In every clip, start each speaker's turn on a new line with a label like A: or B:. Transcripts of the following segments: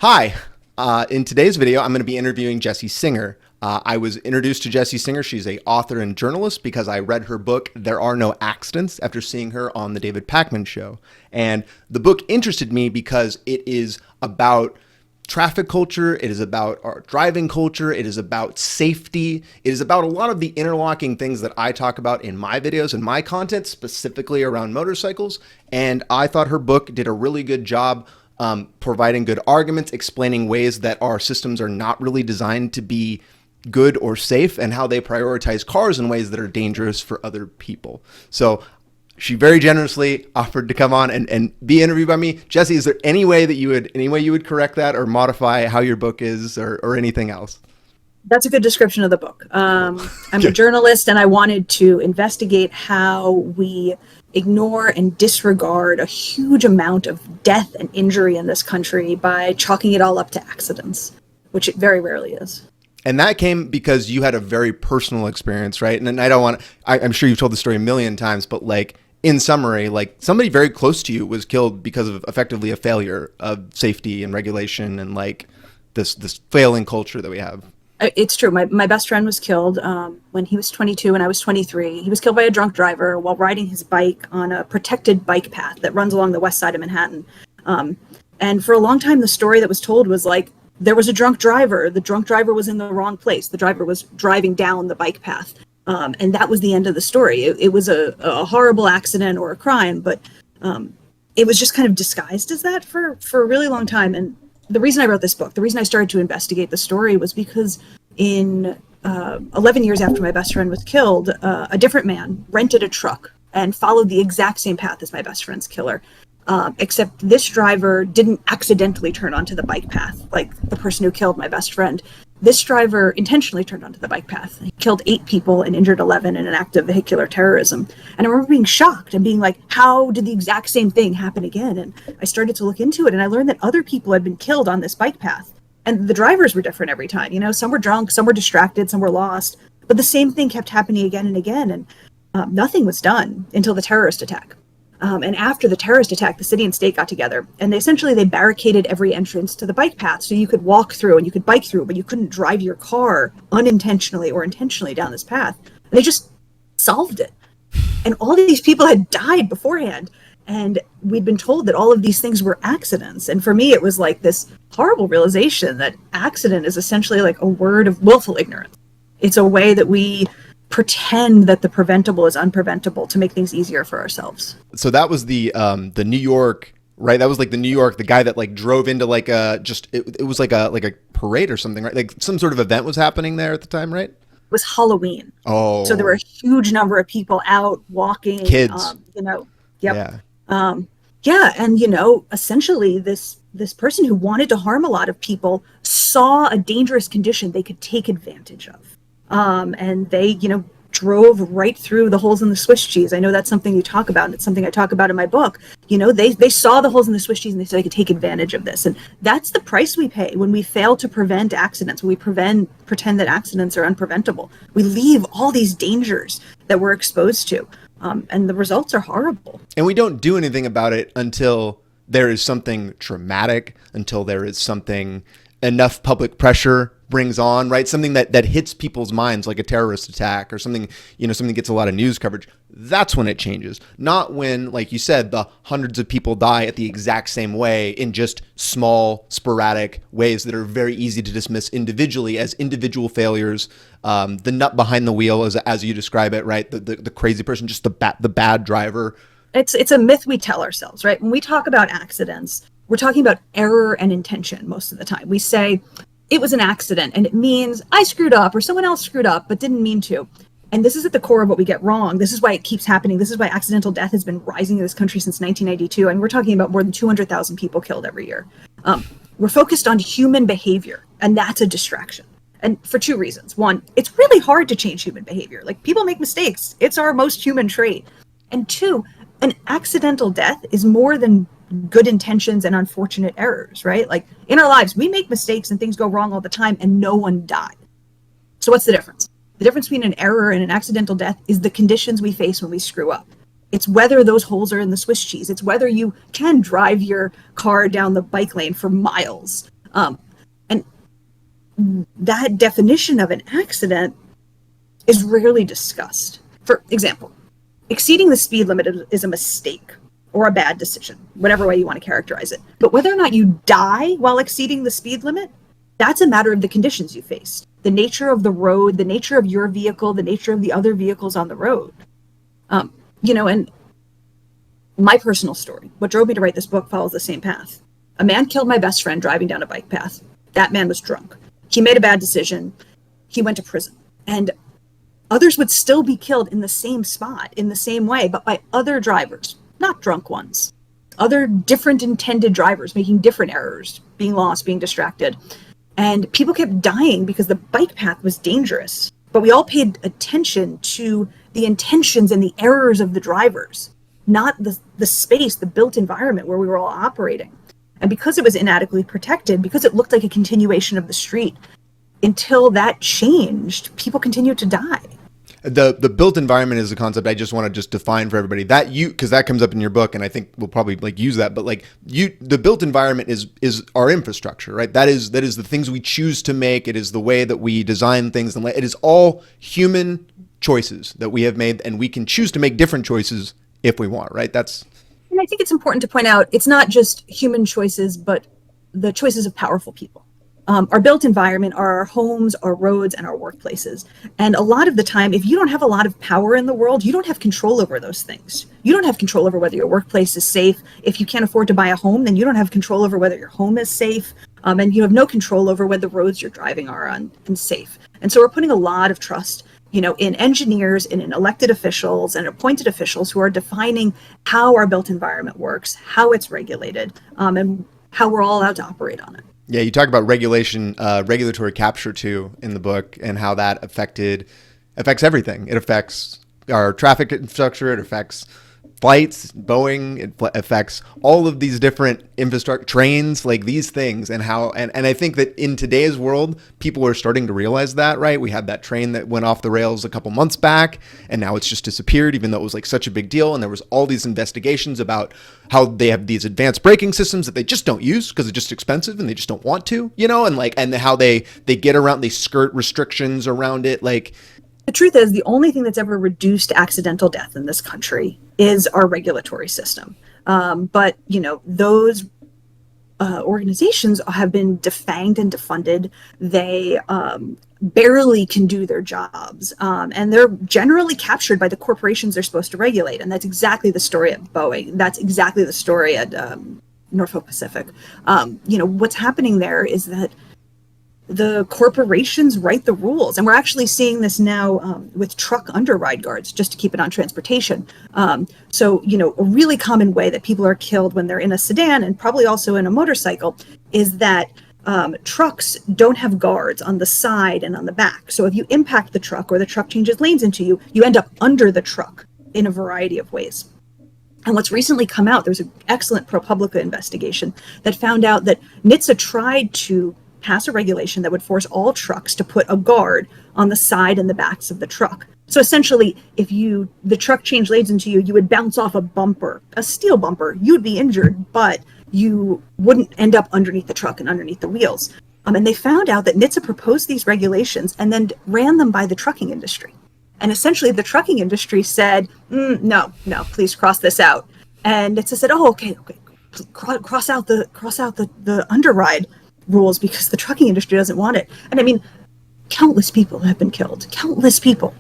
A: Hi, in today's video, I'm going to be interviewing Jessie Singer. I was introduced to Jessie Singer. She's an author and journalist because I read her book, There Are No Accidents, after seeing her on the David Pakman show. And the book interested me because it is about traffic culture, it is about our driving culture, it is about safety, it is about a lot of the interlocking things that I talk about in my videos and my content, specifically around motorcycles. And I thought her book did a really good job providing good arguments, explaining ways that our systems are not really designed to be good or safe, and how they prioritize cars in ways that are dangerous for other people. So she very generously offered to come on and be interviewed by me. Jessie, is there any way you would correct that or modify how your book is or anything else?
B: That's a good description of the book. I'm a journalist, and I wanted to investigate how we ignore and disregard a huge amount of death and injury in this country by chalking it all up to accidents, which it very rarely is.
A: And that came because you had a very personal experience, right? And I'm sure you've told the story a million times, but like in summary, like somebody very close to you was killed because of effectively a failure of safety and regulation and like this failing culture that we have.
B: It's true. My best friend was killed when he was 22 and I was 23. He was killed by a drunk driver while riding his bike on a protected bike path that runs along the west side of Manhattan. And for a long time, the story that was told was like, there was a drunk driver. The drunk driver was in the wrong place. The driver was driving down the bike path. And that was the end of the story. It was a horrible accident or a crime, but it was just kind of disguised as that for a really long time. And the reason I wrote this book, the reason I started to investigate the story was because in 11 years after my best friend was killed, a different man rented a truck and followed the exact same path as my best friend's killer. Except this driver didn't accidentally turn onto the bike path like the person who killed my best friend. This driver intentionally turned onto the bike path. He killed 8 people and injured 11 in an act of vehicular terrorism. And I remember being shocked and being like, how did the exact same thing happen again? And I started to look into it, and I learned that other people had been killed on this bike path. And the drivers were different every time. You know, some were drunk, some were distracted, some were lost. But the same thing kept happening again and again. And nothing was done until the terrorist attack. And after the terrorist attack, the city and state got together, and they barricaded every entrance to the bike path. So you could walk through and you could bike through, but you couldn't drive your car unintentionally or intentionally down this path. And they just solved it. And all these people had died beforehand. And we'd been told that all of these things were accidents. And for me, it was like this horrible realization that accident is essentially like a word of willful ignorance. It's a way that we pretend that the preventable is unpreventable to make things easier for ourselves.
A: So that was the New York, right? That was like the New York, the guy that like drove into like it was like a parade or something, right? Like some sort of event was happening there at the time, right?
B: It was Halloween.
A: Oh.
B: So there were a huge number of people out walking.
A: Kids.
B: Yep.
A: Yeah.
B: And essentially this person who wanted to harm a lot of people saw a dangerous condition they could take advantage of. And they, drove right through the holes in the Swiss cheese. I know that's something you talk about, and it's something I talk about in my book. They saw the holes in the Swiss cheese and they said they could take advantage of this. And that's the price we pay when we fail to prevent accidents, when we pretend that accidents are unpreventable. We leave all these dangers that we're exposed to. And the results are horrible. And
A: we don't do anything about it until there is something traumatic, until there is something enough public pressure brings on, right? Something that hits people's minds, like a terrorist attack or something, something gets a lot of news coverage. That's when it changes. Not when, like you said, the hundreds of people die at the exact same way in just small, sporadic ways that are very easy to dismiss individually as individual failures. The nut behind the wheel, as you describe it, right? The crazy person, just the bad driver.
B: It's a myth we tell ourselves, right? When we talk about accidents, we're talking about error and intention most of the time. We say, it was an accident, and it means I screwed up or someone else screwed up but didn't mean to. And this is at the core of what we get wrong. This is why it keeps happening. This is why accidental death has been rising in this country since 1992. And we're talking about more than 200,000 people killed every year. We're focused on human behavior, and that's a distraction. And for 2 reasons. One, it's really hard to change human behavior. Like, people make mistakes. It's our most human trait. And 2, an accidental death is more than good intentions and unfortunate errors, right? Like, in our lives, we make mistakes and things go wrong all the time and no one died. So what's the difference? The difference between an error and an accidental death is the conditions we face when we screw up. It's whether those holes are in the Swiss cheese. It's whether you can drive your car down the bike lane for miles. And that definition of an accident is rarely discussed. For example, exceeding the speed limit is a mistake or a bad decision, whatever way you want to characterize it. But whether or not you die while exceeding the speed limit, that's a matter of the conditions you faced, the nature of the road, the nature of your vehicle, the nature of the other vehicles on the road. And my personal story, what drove me to write this book, follows the same path. A man killed my best friend driving down a bike path. That man was drunk. He made a bad decision. He went to prison. And others would still be killed in the same spot, in the same way, but by other drivers, not drunk ones. Other different intended drivers making different errors, being lost, being distracted. And people kept dying because the bike path was dangerous. But we all paid attention to the intentions and the errors of the drivers, not the space, the built environment where we were all operating. And because it was inadequately protected, because it looked like a continuation of the street, until that changed, people continued to die.
A: The built environment is a concept I just want to just define for everybody, that because that comes up in your book, and I think we'll probably use that. But the built environment is our infrastructure, right? That is the things we choose to make. It is the way that we design things, and it is all human choices that we have made, and we can choose to make different choices if we want, right?
B: And I think it's important to point out, it's not just human choices, but the choices of powerful people. Our built environment are our homes, our roads, and our workplaces. And a lot of the time, if you don't have a lot of power in the world, you don't have control over those things. You don't have control over whether your workplace is safe. If you can't afford to buy a home, then you don't have control over whether your home is safe. And you have no control over whether the roads you're driving are on and safe. And so we're putting a lot of trust, in engineers and in elected officials and appointed officials who are defining how our built environment works, how it's regulated, and how we're all allowed to operate on it.
A: Yeah, you talk about regulatory capture too in the book, and how that affects everything. It affects our traffic infrastructure. It affects flights, Boeing. It affects all of these different infrastructure, trains, like these things, and I think that in today's world, people are starting to realize that, right? We had that train that went off the rails a couple months back, and now it's just disappeared, even though it was such a big deal. And there was all these investigations about how they have these advanced braking systems that they just don't use because it's just expensive and they just don't want to, and how they get around, they skirt restrictions around it,
B: The truth is, the only thing that's ever reduced accidental death in this country is our regulatory system. But those organizations have been defanged and defunded. They barely can do their jobs. And they're generally captured by the corporations they're supposed to regulate. And that's exactly the story at Boeing. That's exactly the story at Norfolk Pacific. What's happening there is that the corporations write the rules. And we're actually seeing this now with truck underride guards, just to keep it on transportation. So, a really common way that people are killed when they're in a sedan, and probably also in a motorcycle, is that trucks don't have guards on the side and on the back. So if you impact the truck or the truck changes lanes into you, you end up under the truck in a variety of ways. And what's recently come out, there was an excellent ProPublica investigation that found out that NHTSA tried to pass a regulation that would force all trucks to put a guard on the side and the backs of the truck. So essentially, if the truck changed lanes into you, you would bounce off a bumper, a steel bumper. You would be injured, but you wouldn't end up underneath the truck and underneath the wheels. And they found out that NHTSA proposed these regulations and then ran them by the trucking industry. And essentially, the trucking industry said, no, please cross this out. And NHTSA said, okay, cross out the underride rules because the trucking industry doesn't want it. And I mean, countless people have been killed. Countless people.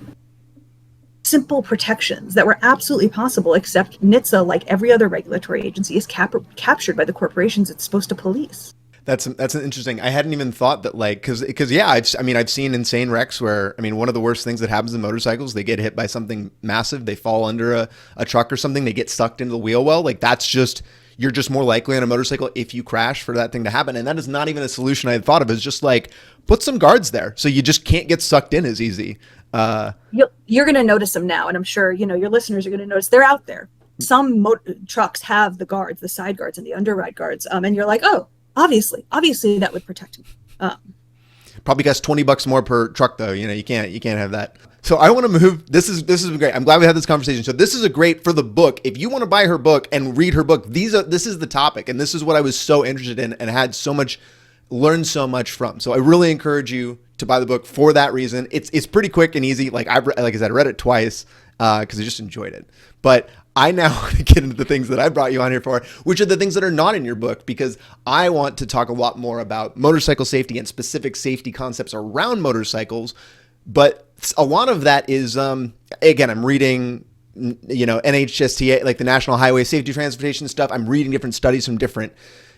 B: Simple protections that were absolutely possible, except NHTSA, like every other regulatory agency, is captured by the corporations it's supposed to police.
A: That's an interesting. I hadn't even thought that, because I've seen insane wrecks where, one of the worst things that happens in motorcycles, they get hit by something massive, they fall under a truck or something, they get sucked into the wheel well. You're just more likely on a motorcycle if you crash for that thing to happen. And that is not even a solution I had thought of. It's just put some guards there so you just can't get sucked in as easy.
B: You're going to notice them now. And I'm sure, your listeners are going to notice they're out there. Some trucks have the guards, the side guards and the underride guards. And you're like, oh, obviously that would protect me.
A: Probably costs $20 more per truck though. You can't have that. So I want to move. This is great. I'm glad we had this conversation. So this is a great for the book. If you want to buy her book and read her book, this is the topic, and this is what I was so interested in and had so much learn so much from. So I really encourage you to buy the book for that reason. It's pretty quick and easy. Like I said, I read it twice because I just enjoyed it. But I now want to get into the things that I brought you on here for, which are the things that are not in your book, because I want to talk a lot more about motorcycle safety and specific safety concepts around motorcycles. But a lot of that is, again, I'm reading, NHSTA, like the National Highway Safety Transportation stuff. I'm reading different studies from different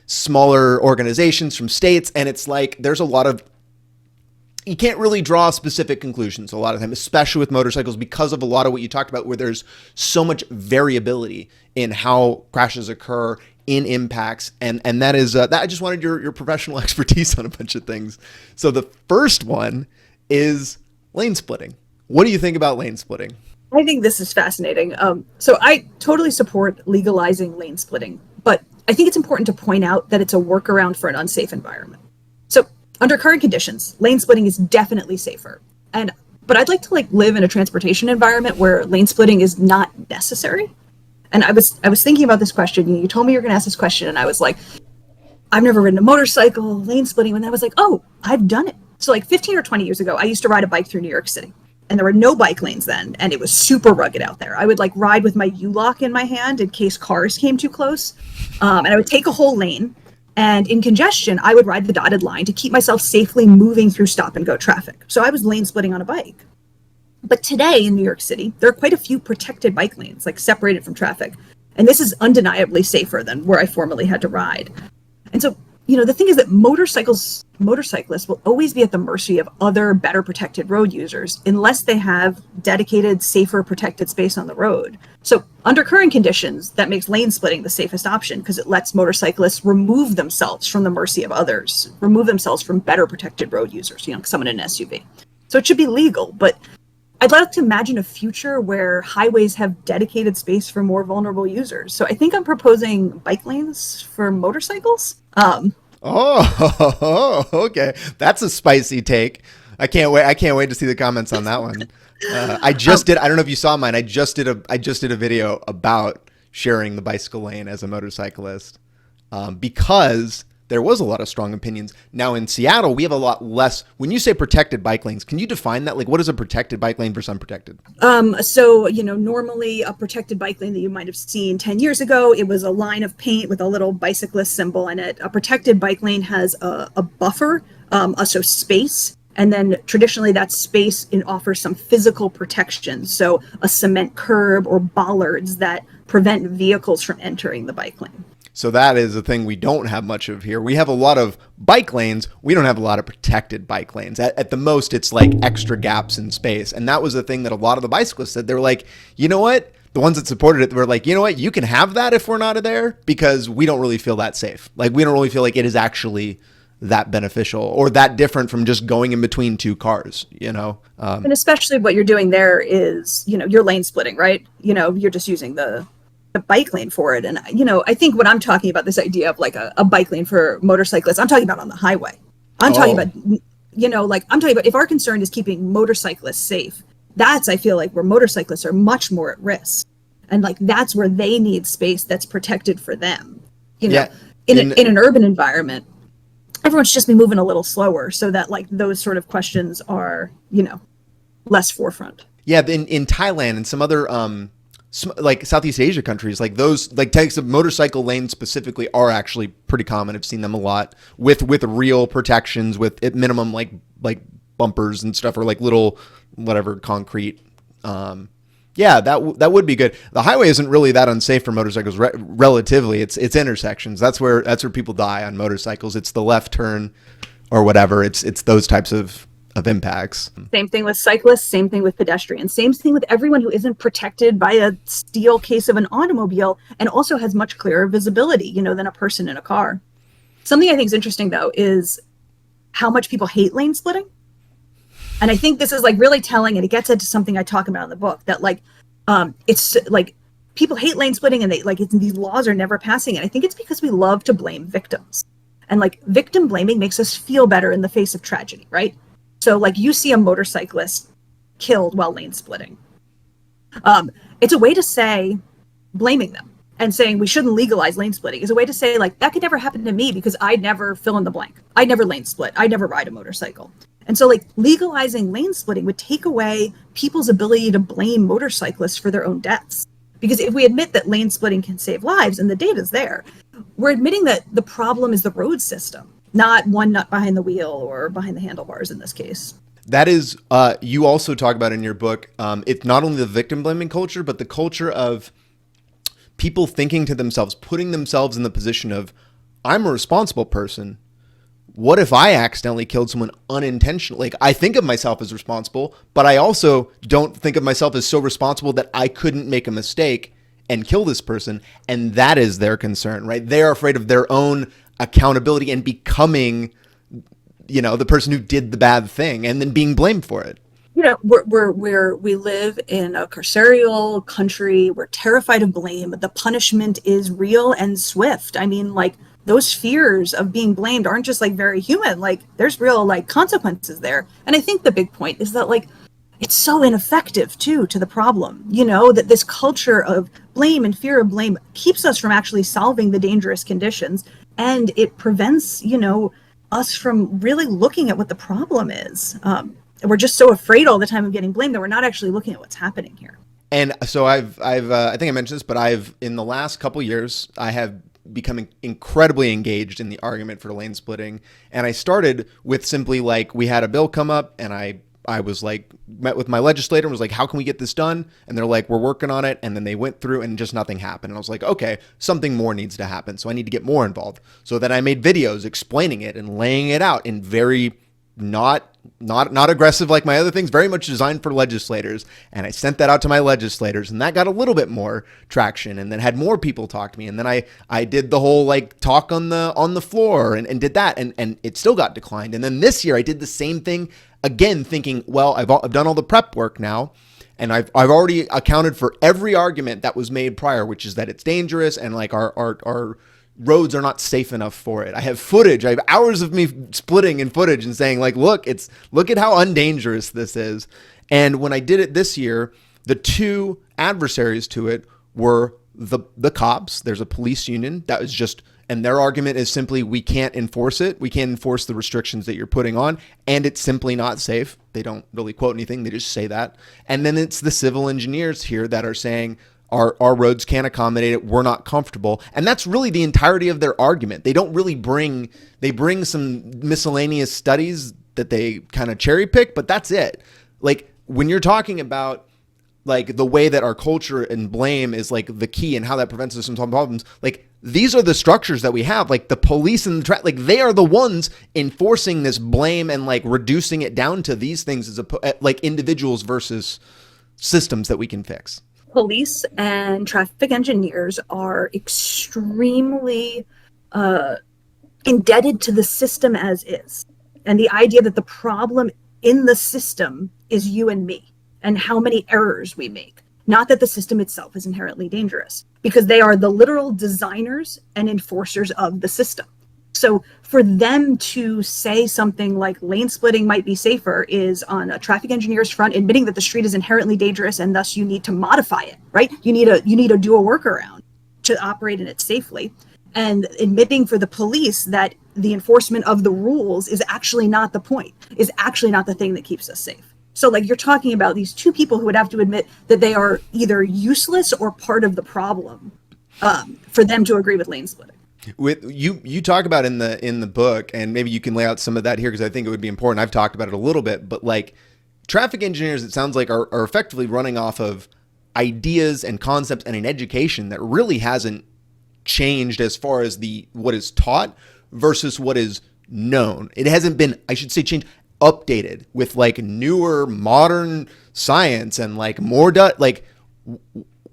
A: smaller organizations from states. And it's like, there's a lot of, you can't really draw specific conclusions a lot of time, especially with motorcycles, because of a lot of what you talked about, where there's so much variability in how crashes occur, in impacts. And that is, that I just wanted your professional expertise on a bunch of things. So the first one is lane splitting. What do you think about lane splitting?
B: I think this is fascinating. So I totally support legalizing lane splitting, but I think it's important to point out that it's a workaround for an unsafe environment. So under current conditions, lane splitting is definitely safer. But I'd like to live in a transportation environment where lane splitting is not necessary. And I was thinking about this question. You told me you were going to ask this question, and I was like, I've never ridden a motorcycle, lane splitting, and I was like, oh, I've done it. So 15 or 20 years ago, I used to ride a bike through New York City, and there were no bike lanes then, and it was super rugged out there. I would ride with my U-lock in my hand in case cars came too close, and I would take a whole lane. And in congestion, I would ride the dotted line to keep myself safely moving through stop and go traffic. So I was lane splitting on a bike. But today in New York City, there are quite a few protected bike lanes, separated from traffic. And this is undeniably safer than where I formerly had to ride. And so, the thing is that motorcyclists will always be at the mercy of other better protected road users unless they have dedicated, safer, protected space on the road. So under current conditions, that makes lane splitting the safest option because it lets motorcyclists remove themselves from the mercy of others, remove themselves from better protected road users, someone in an SUV. So it should be legal, but I'd like to imagine a future where highways have dedicated space for more vulnerable users. So I think I'm proposing bike lanes for motorcycles.
A: Oh, okay. That's a spicy take. I can't wait to see the comments on that one. I don't know if you saw mine. I just did a video about sharing the bicycle lane as a motorcyclist, because there was a lot of strong opinions. Now in Seattle, we have a lot less. When you say protected bike lanes, can you define that? What is a protected bike lane versus unprotected?
B: So, normally a protected bike lane that you might have seen 10 years ago, it was a line of paint with a little bicyclist symbol in it. A protected bike lane has a buffer, so space. And then traditionally that space offers some physical protection. So a cement curb or bollards that prevent vehicles from entering the bike lane.
A: So that is a thing we don't have much of here. We have a lot of bike lanes. We don't have a lot of protected bike lanes. At the most, it's extra gaps in space. And that was the thing that a lot of the bicyclists said. They were like, you know what? The ones that supported it were like, you know what? You can have that if we're not there because we don't really feel that safe. We don't really feel like it is actually that beneficial or that different from just going in between two cars, And
B: especially what you're doing there is, you're lane splitting, right? You're just using the bike lane for it. And, I think when I'm talking about this idea of a bike lane for motorcyclists, I'm talking about on the highway. I'm talking about, I'm talking about if our concern is keeping motorcyclists safe, that's, I feel where motorcyclists are much more at risk. And that's where they need space that's protected for them. In an urban environment, everyone's just be moving a little slower so that those sort of questions are, less forefront.
A: Yeah. In Thailand and some other, Southeast Asia countries, those types of motorcycle lanes specifically are actually pretty common. I've seen them a lot with real protections, with at minimum like bumpers and stuff, or little whatever concrete. That would be good. The highway isn't really that unsafe for motorcycles relatively. It's intersections. That's where people die on motorcycles. It's the left turn or whatever. It's those types of impacts.
B: Same thing with cyclists, same thing with pedestrians, same thing with everyone who isn't protected by a steel case of an automobile and also has much clearer visibility, than a person in a car. Something I think is interesting though is how much people hate lane splitting. And I think this is really telling, and it gets into something I talk about in the book, that it's people hate lane splitting and these laws are never passing. And I think it's because we love to blame victims. And victim blaming makes us feel better in the face of tragedy, right? So you see a motorcyclist killed while lane splitting. It's a way to say blaming them. and saying we shouldn't legalize lane splitting is a way to say, like, that could never happen to me because I'd never fill in the blank. I'd never lane split. I'd never ride a motorcycle. And so, like, legalizing lane splitting would take away people's ability to blame motorcyclists for their own deaths. Because if we admit that lane splitting can save lives and the data's there, we're admitting that the problem is the road system, not one nut behind the wheel or behind the handlebars in this case.
A: That is, you also talk about in your book, it's not only the victim blaming culture, but the culture of people thinking to themselves, putting themselves in the position of, I'm a responsible person. What if I accidentally killed someone unintentionally? Like, I think of myself as responsible, but I also don't think of myself as so responsible that I couldn't make a mistake and kill this person. And that is their concern, right? They are afraid of their own accountability and becoming, the person who did the bad thing and then being blamed for it.
B: We live in a carceral country. We're terrified of blame. The punishment is real and swift. I mean, like, those fears of being blamed aren't just like very human. Like, there's real like consequences there. And I think the big point is that, like, it's so ineffective too to the problem, that this culture of blame and fear of blame keeps us from actually solving the dangerous conditions. And it prevents, us from really looking at what the problem is. We're just so afraid all the time of getting blamed that we're not actually looking at what's happening here.
A: And so I think I mentioned this, but in the last couple years, I have become incredibly engaged in the argument for lane splitting. And I started with simply, like, we had a bill come up and I was like, met with my legislator and was like, how can we get this done? And they're like, we're working on it. And then they went through and just nothing happened. And I was like, okay, something more needs to happen. So I need to get more involved. So then I made videos explaining it and laying it out in very not aggressive like my other things, very much designed for legislators. And I sent that out to my legislators, and that got a little bit more traction, and then had more people talk to me. And then I did the whole like talk on the floor and did that, and it still got declined. And then this year I did the same thing again, thinking, well, I've done all the prep work now, and I've already accounted for every argument that was made prior, which is that it's dangerous and like our roads are not safe enough for it. I have footage. I have hours of me splitting in footage and saying, like, look at how undangerous this is. And when I did it this year, the two adversaries to it were the cops. There's a police union that was just, and their argument is simply, we can't enforce it. We can't enforce the restrictions that you're putting on, and it's simply not safe. They don't really quote anything. They just say that. And then it's the civil engineers here that are saying, our roads can't accommodate it. We're not comfortable. And that's really the entirety of their argument. They don't really they bring some miscellaneous studies that they kind of cherry pick, but that's it. Like, when you're talking about like the way that our culture and blame is like the key and how that prevents us from solving problems, like, these are the structures that we have, like the police and like they are the ones enforcing this blame and like reducing it down to these things as like individuals versus systems that we can fix.
B: Police and traffic engineers are extremely indebted to the system as is. And the idea that the problem in the system is you and me and how many errors we make. Not that the system itself is inherently dangerous, because they are the literal designers and enforcers of the system. So for them to say something like lane splitting might be safer is on a traffic engineer's front, admitting that the street is inherently dangerous and thus you need to modify it, right? You need to do a workaround to operate in it safely. And admitting for the police that the enforcement of the rules is actually not the point, is actually not the thing that keeps us safe. So like, you're talking about these two people who would have to admit that they are either useless or part of the problem for them to agree with lane splitting.
A: With you talk about in the book, and maybe you can lay out some of that here because I think it would be important. I've talked about it a little bit, but like traffic engineers, it sounds like are effectively running off of ideas and concepts and an education that really hasn't changed as far as what is taught versus what is known. It hasn't been, I should say, changed, updated with like newer modern science and like more like,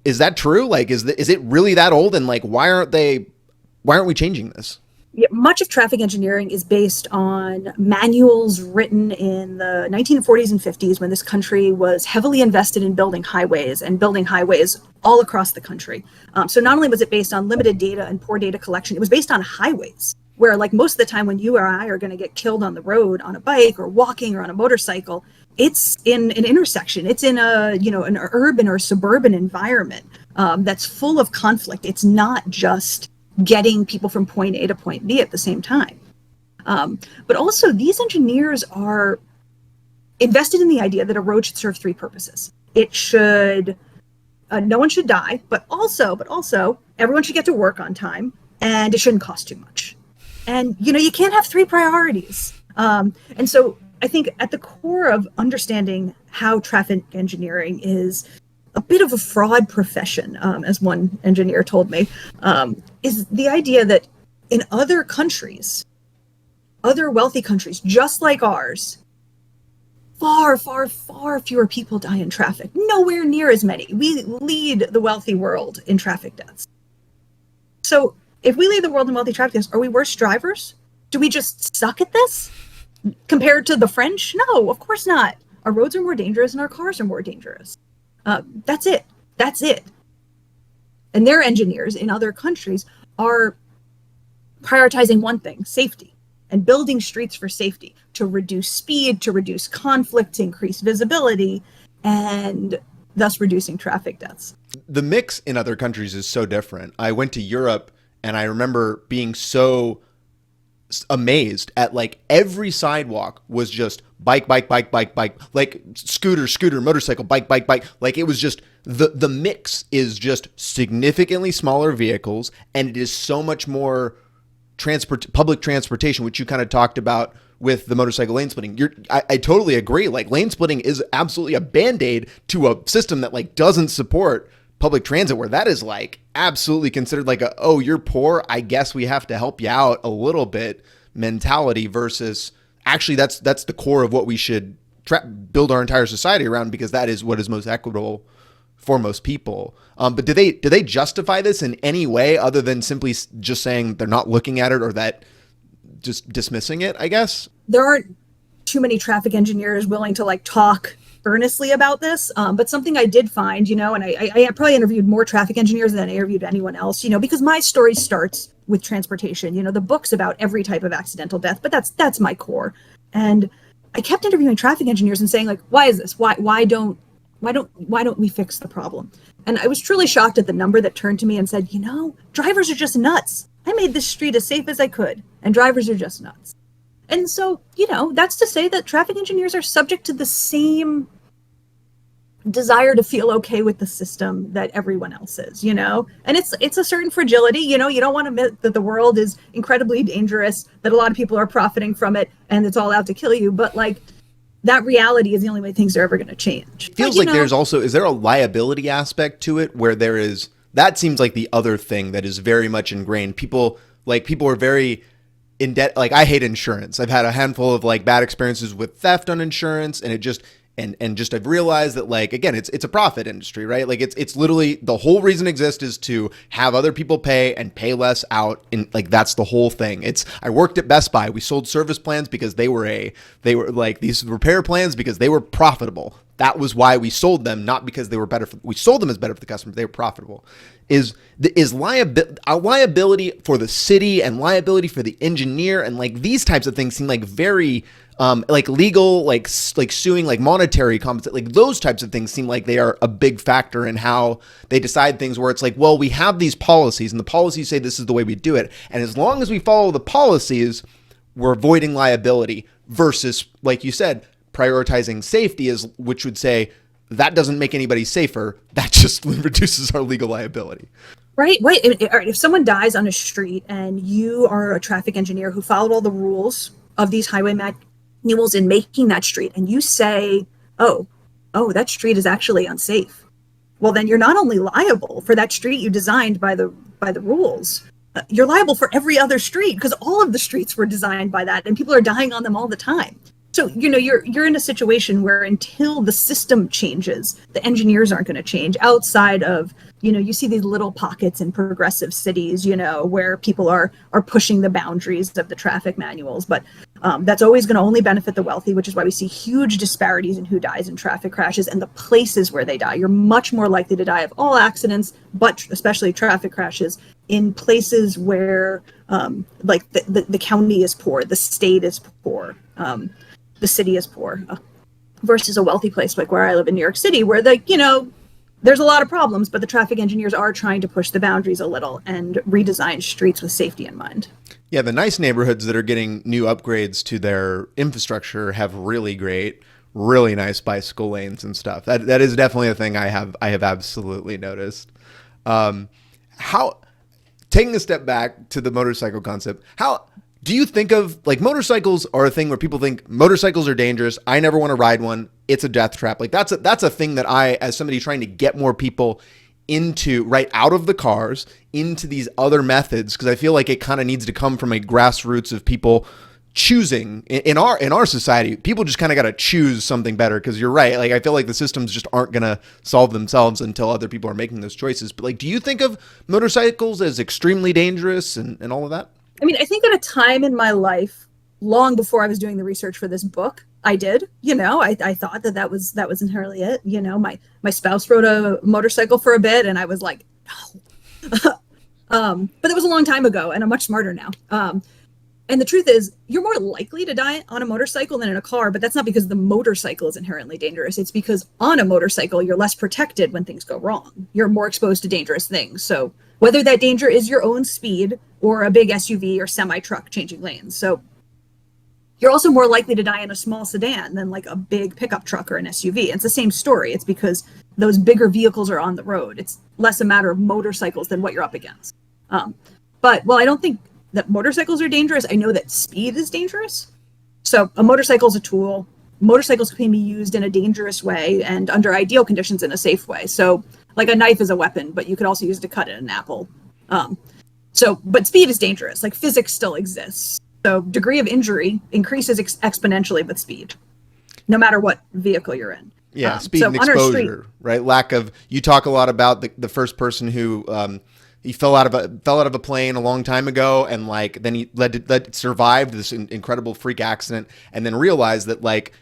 A: is that true? Like, is it really that old? And like, why aren't we changing this?
B: Yeah, much of traffic engineering is based on manuals written in the 1940s and 50s when this country was heavily invested in building highways all across the country. So not only was it based on limited data and poor data collection, it was based on highways, where like most of the time when you or I are going to get killed on the road on a bike or walking or on a motorcycle, it's in an intersection. It's in an urban or suburban environment that's full of conflict. It's not just getting people from point A to point B at the same time. But also, these engineers are invested in the idea that a road should serve three purposes. It should, no one should die, but also everyone should get to work on time, and it shouldn't cost too much. And, you can't have three priorities. And so I think at the core of understanding how traffic engineering is a bit of a fraud profession, as one engineer told me, is the idea that in other countries, other wealthy countries, just like ours, far, far, far fewer people die in traffic. Nowhere near as many. We lead the wealthy world in traffic deaths. So if we lead the world in wealthy traffic deaths, are we worse drivers? Do we just suck at this compared to the French? No, of course not. Our roads are more dangerous and our cars are more dangerous. That's it. And their engineers in other countries are prioritizing one thing, safety, and building streets for safety to reduce speed, to reduce conflict, to increase visibility, and thus reducing traffic deaths.
A: The mix in other countries is so different. I went to Europe and I remember being so amazed at like every sidewalk was just bike, like scooter, motorcycle, bike. Like it was just the mix is just significantly smaller vehicles, and it is so much more public transportation, which you kind of talked about with the motorcycle lane splitting. I totally agree. Like lane splitting is absolutely a band-aid to a system that like doesn't support public transit, where that is like absolutely considered like oh, you're poor, I guess we have to help you out a little bit mentality, versus actually that's the core of what we should build our entire society around, because that is what is most equitable for most people. But do they justify this in any way other than simply just saying they're not looking at it, or that just dismissing it, I guess?
B: There aren't too many traffic engineers willing to like talk earnestly about this. But something I did find, and I probably interviewed more traffic engineers than I interviewed anyone else, because my story starts with transportation. The book's about every type of accidental death, but that's my core. And I kept interviewing traffic engineers and saying like, why is this? Why don't we fix the problem? And I was truly shocked at the number that turned to me and said, drivers are just nuts. I made this street as safe as I could, and drivers are just nuts. And so, that's to say that traffic engineers are subject to the same desire to feel okay with the system that everyone else is, and it's a certain fragility. You don't want to admit that the world is incredibly dangerous, that a lot of people are profiting from it, and it's all out to kill you. But like, that reality is the only way things are ever going to change.
A: Feels like there's also, is there a liability aspect to it where there is, that seems like the other thing that is very much ingrained. People are very in debt. Like I hate insurance. I've had a handful of like bad experiences with theft on insurance, and it just, and just I've realized that like, again, it's a profit industry, right? Like it's literally the whole reason it exists is to have other people pay and pay less out. And like, that's the whole thing. I worked at Best Buy. We sold service plans because they were like these repair plans because they were profitable. That was why we sold them, not because they were better. We sold them as better for the customer. They were profitable. Is liability for the city and liability for the engineer, and like these types of things seem like very like legal, like suing, like monetary compensation, like those types of things seem like they are a big factor in how they decide things, where it's like, well, we have these policies and the policies say this is the way we do it, and as long as we follow the policies, we're avoiding liability, versus, like you said, prioritizing safety, which would say that doesn't make anybody safer. That just reduces our legal liability.
B: Right. If someone dies on a street and you are a traffic engineer who followed all the rules of these highway manuals in making that street, and you say, oh, that street is actually unsafe, well, then you're not only liable for that street you designed by the rules, you're liable for every other street, because all of the streets were designed by that and people are dying on them all the time. So, you're in a situation where until the system changes, the engineers aren't going to change, outside of, you see these little pockets in progressive cities, where people are pushing the boundaries of the traffic manuals. But that's always going to only benefit the wealthy, which is why we see huge disparities in who dies in traffic crashes and the places where they die. You're much more likely to die of all accidents, but especially traffic crashes, in places where like the county is poor, the state is poor, the city is poor, versus a wealthy place like where I live in New York City, where there's a lot of problems, but the traffic engineers are trying to push the boundaries a little and redesign streets with safety in mind.
A: Yeah, the nice neighborhoods that are getting new upgrades to their infrastructure have really great, really nice bicycle lanes and stuff. That is definitely a thing I have absolutely noticed. How, taking a step back to the motorcycle concept, how do you think of, like, motorcycles are a thing where people think motorcycles are dangerous. I never want to ride one. It's a death trap. Like, that's a thing that I, as somebody trying to get more people into, right, out of the cars into these other methods, because I feel like it kind of needs to come from a grassroots of people choosing in our society. People just kind of got to choose something better, because you're right. Like, I feel like the systems just aren't going to solve themselves until other people are making those choices. But, like, do you think of motorcycles as extremely dangerous and all of that?
B: I mean, I think at a time in my life, long before I was doing the research for this book, I did. I thought that was inherently it. My spouse rode a motorcycle for a bit, and I was like, no. But it was a long time ago, and I'm much smarter now. And the truth is, you're more likely to die on a motorcycle than in a car, but that's not because the motorcycle is inherently dangerous. It's because on a motorcycle, you're less protected when things go wrong. You're more exposed to dangerous things. So whether that danger is your own speed or a big SUV or semi-truck changing lanes. So you're also more likely to die in a small sedan than like a big pickup truck or an SUV. It's the same story. It's because those bigger vehicles are on the road. It's less a matter of motorcycles than what you're up against. But while I don't think that motorcycles are dangerous, I know that speed is dangerous. So a motorcycle is a tool. Motorcycles can be used in a dangerous way and under ideal conditions in a safe way. So like a knife is a weapon, but you could also use it to cut an apple. But speed is dangerous. Like physics still exists. So degree of injury increases exponentially with speed, no matter what vehicle you're in.
A: Yeah, speed and exposure, right? You talk a lot about the first person who he fell out of a plane a long time ago, and like then he survived this incredible freak accident, and then realized that like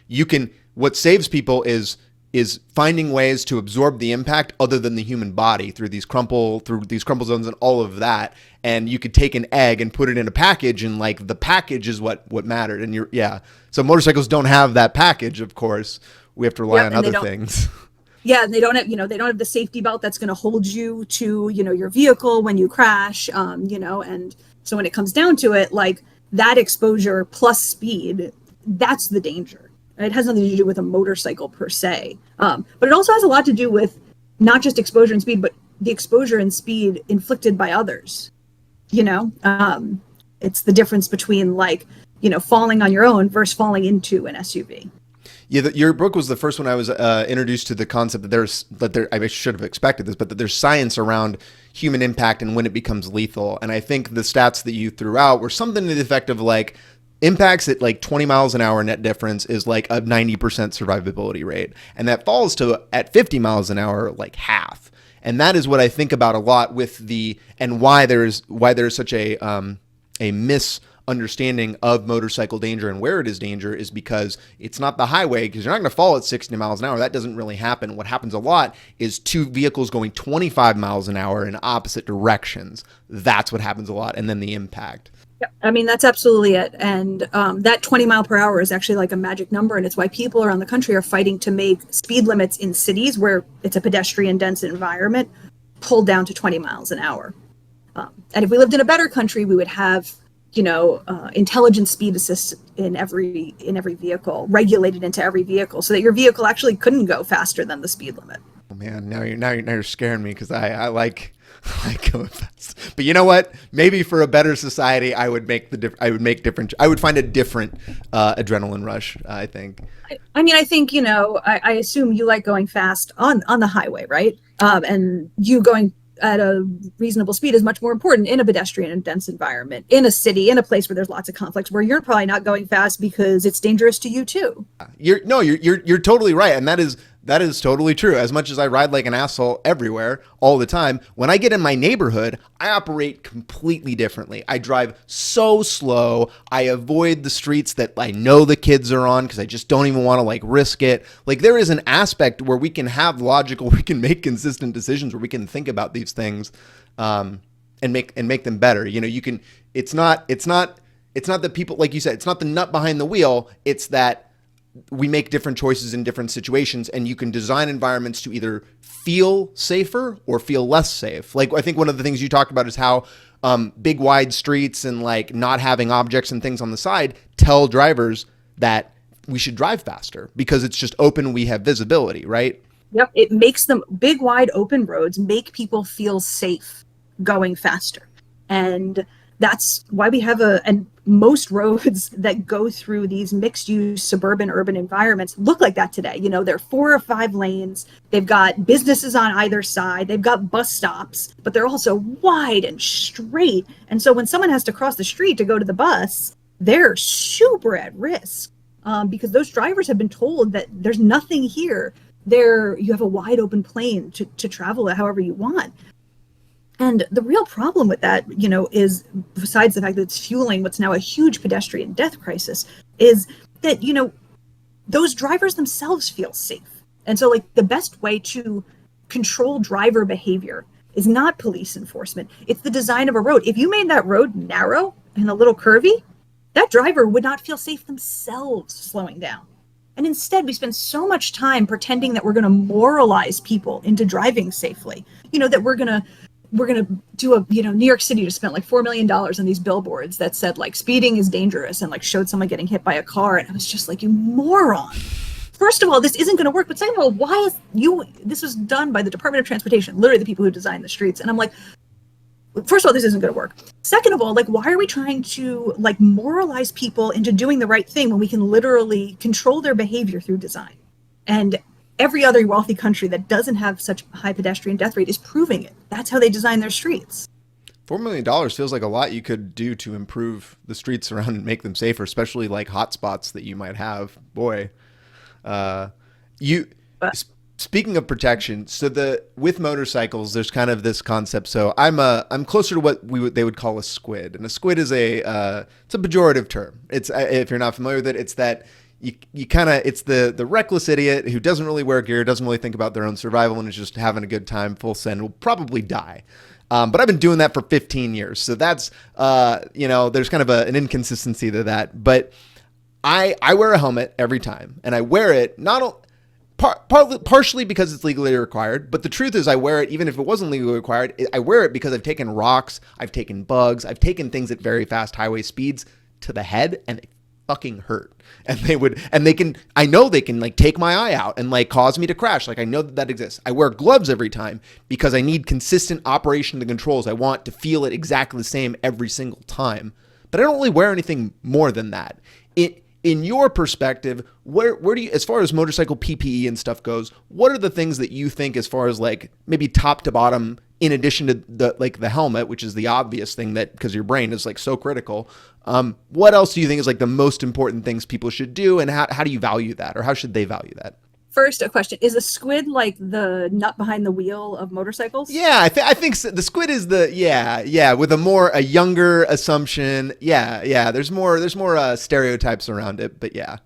A: what saves people is finding ways to absorb the impact other than the human body through these crumple zones and all of that. And you could take an egg and put it in a package, and like the package is what mattered. And so motorcycles don't have that package, of course. We have to rely on other things.
B: Yeah, and they don't have the safety belt that's going to hold you to, your vehicle when you crash, and so when it comes down to it, like that exposure plus speed, that's the danger. It has nothing to do with a motorcycle per se. But it also has a lot to do with not just exposure and speed, but the exposure and speed inflicted by others. It's the difference between falling on your own versus falling into an SUV.
A: Yeah, your book was the first one I was introduced to the concept that I should have expected this, but that there's science around human impact and when it becomes lethal. And I think the stats that you threw out were something to the effect of like impacts at like 20 miles an hour net difference is like a 90% survivability rate. And that falls to at 50 miles an hour, like half. And that is what I think about a lot with why there's such a misunderstanding of motorcycle danger and where it is danger is because it's not the highway, because you're not going to fall at 60 miles an hour. That doesn't really happen. What happens a lot is two vehicles going 25 miles an hour in opposite directions. That's what happens a lot. And then the impact.
B: Yeah, I mean, that's absolutely it. And that 20 mile per hour is actually like a magic number. And it's why people around the country are fighting to make speed limits in cities where it's a pedestrian dense environment pulled down to 20 miles an hour. And if we lived in a better country, we would have, intelligent speed assist in every vehicle, regulated into every vehicle so that your vehicle actually couldn't go faster than the speed limit.
A: Oh man, now you're scaring me because I like going fast. But you know what? Maybe for a better society, I would find a different adrenaline rush, I think.
B: I think, I assume you like going fast on the highway, right? And you going at a reasonable speed is much more important in a pedestrian and dense environment, in a city, in a place where there's lots of conflicts, where you're probably not going fast because it's dangerous to you too.
A: You're totally right. And that is totally true. As much as I ride like an asshole everywhere all the time, when I get in my neighborhood, I operate completely differently. I drive so slow. I avoid the streets that I know the kids are on because I just don't even want to like risk it. Like there is an aspect where we can have we can make consistent decisions, where we can think about these things and make them better. It's not that people, like you said, it's not the nut behind the wheel. It's that we make different choices in different situations, and you can design environments to either feel safer or feel less safe. Like, I think one of the things you talked about is how big wide streets and like not having objects and things on the side tell drivers that we should drive faster because it's just open. We have visibility, right?
B: Yep. It makes them big, wide open roads make people feel safe going faster. And that's why we have and most roads that go through these mixed use suburban urban environments look like that today. You know, they're 4 or 5 lanes. They've got businesses on either side. They've got bus stops, but they're also wide and straight. And so when someone has to cross the street to go to the bus, they're super at risk because those drivers have been told that there's nothing here. You have a wide open plane to travel however you want. And the real problem with that, you know, is besides the fact that it's fueling what's now a huge pedestrian death crisis, is that, you know, those drivers themselves feel safe. And so, like, the best way to control driver behavior is not police enforcement. It's the design of a road. If you made that road narrow and a little curvy, that driver would not feel safe themselves slowing down. And instead, we spend so much time pretending that we're going to moralize people into driving safely. You know, that we're going to do New York City just spent like $4 million on these billboards that said like speeding is dangerous and like showed someone getting hit by a car. And I was just like, you moron. First of all, this isn't going to work. But second of all, this was done by the Department of Transportation, literally the people who designed the streets. And I'm like, first of all, this isn't going to work. Second of all, like, why are we trying to like moralize people into doing the right thing when we can literally control their behavior through design? And every other wealthy country that doesn't have such a high pedestrian death rate is proving it. That's how they design their streets.
A: $4 million feels like a lot you could do to improve the streets around and make them safer, especially like hot spots that you might have. Boy, speaking of protection, so with motorcycles, there's kind of this concept. So I'm closer to what they would call a squid, and a squid is it's a pejorative term. It's if you're not familiar with it, it's that. It's the reckless idiot who doesn't really wear gear, doesn't really think about their own survival, and is just having a good time, full send, will probably die. But I've been doing that for 15 years. So that's, there's kind of an inconsistency to that. But I wear a helmet every time, and I wear it partially because it's legally required. But the truth is I wear it even if it wasn't legally required. I wear it because I've taken rocks, I've taken bugs, I've taken things at very fast highway speeds to the head, and they fucking hurt. I know they can like take my eye out and like cause me to crash. Like, I know that exists. I wear gloves every time because I need consistent operation of the controls. I want to feel it exactly the same every single time, but I don't really wear anything more than that. In your perspective, where do you, as far as motorcycle PPE and stuff goes, what are the things that you think as far as like maybe top to bottom, in addition to the helmet, which is the obvious thing that because your brain is like so critical, what else do you think is like the most important things people should do, and how do you value that, or how should they value that?
B: First, a question: is a squid like the nut behind the wheel of motorcycles?
A: Yeah, I think so. The squid is with a younger assumption. Yeah. There's more stereotypes around it, but yeah.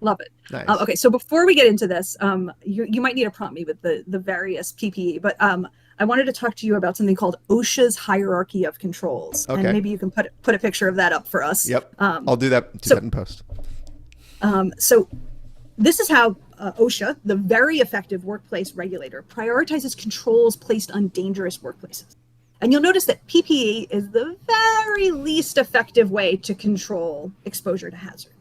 B: Love it.
A: Nice.
B: Okay, so before we get into this, you might need to prompt me with the various PPE, but I wanted to talk to you about something called OSHA's hierarchy of controls.
A: Okay.
B: And maybe you can put a picture of that up for us.
A: Yep. I'll do that. That in post.
B: So this is how OSHA, the very effective workplace regulator, prioritizes controls placed on dangerous workplaces. And you'll notice that PPE is the very least effective way to control exposure to hazards.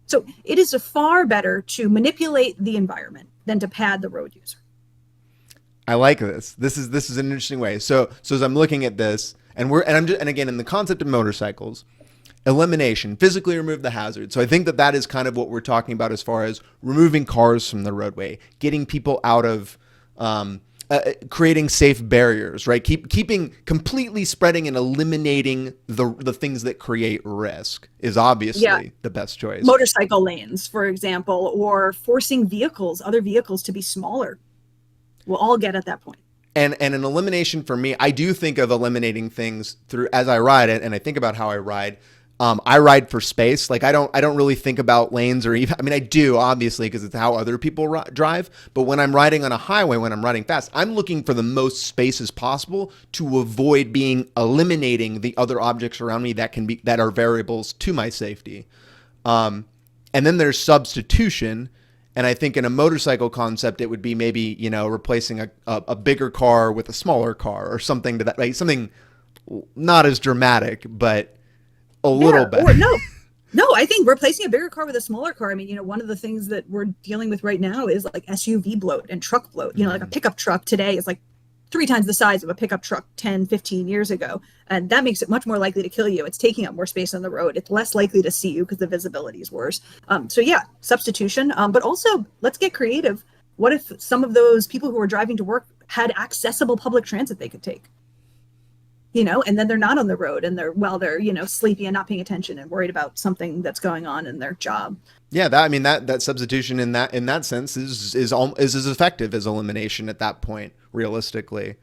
B: So it is far better to manipulate the environment than to pad the road user.
A: I like this. This is an interesting way. So as I'm looking at this, and again in the concept of motorcycles, elimination, physically remove the hazard. So I think that is kind of what we're talking about as far as removing cars from the roadway, getting people out of, creating safe barriers, right? Completely spreading and eliminating the things that create risk is obviously the best choice.
B: Motorcycle lanes, for example, or forcing other vehicles to be smaller. We'll all get at that point.
A: And an elimination for me, I do think of eliminating things through as I ride it, and I think about how I ride. I ride for space. Like I don't really think about lanes or even, I mean, I do obviously because it's how other people drive. But when I'm riding on a highway, when I'm riding fast, I'm looking for the most space as possible to avoid eliminating the other objects around me that are variables to my safety. And then there's substitution. And I think in a motorcycle concept, it would be maybe, replacing a bigger car with a smaller car or something to that, right? Something not as dramatic, but a little better.
B: Or no, I think replacing a bigger car with a smaller car. I mean, one of the things that we're dealing with right now is like SUV bloat and truck bloat. Like a pickup truck today is like 3 times the size of a pickup truck 10, 15 years ago. And that makes it much more likely to kill you. It's taking up more space on the road. It's less likely to see you because the visibility is worse. So yeah, substitution. But also, let's get creative. What if some of those people who are driving to work had accessible public transit they could take? And then they're not on the road and they're sleepy and not paying attention and worried about something that's going on in their job.
A: Yeah, that substitution in that sense is as effective as elimination at that point, realistically.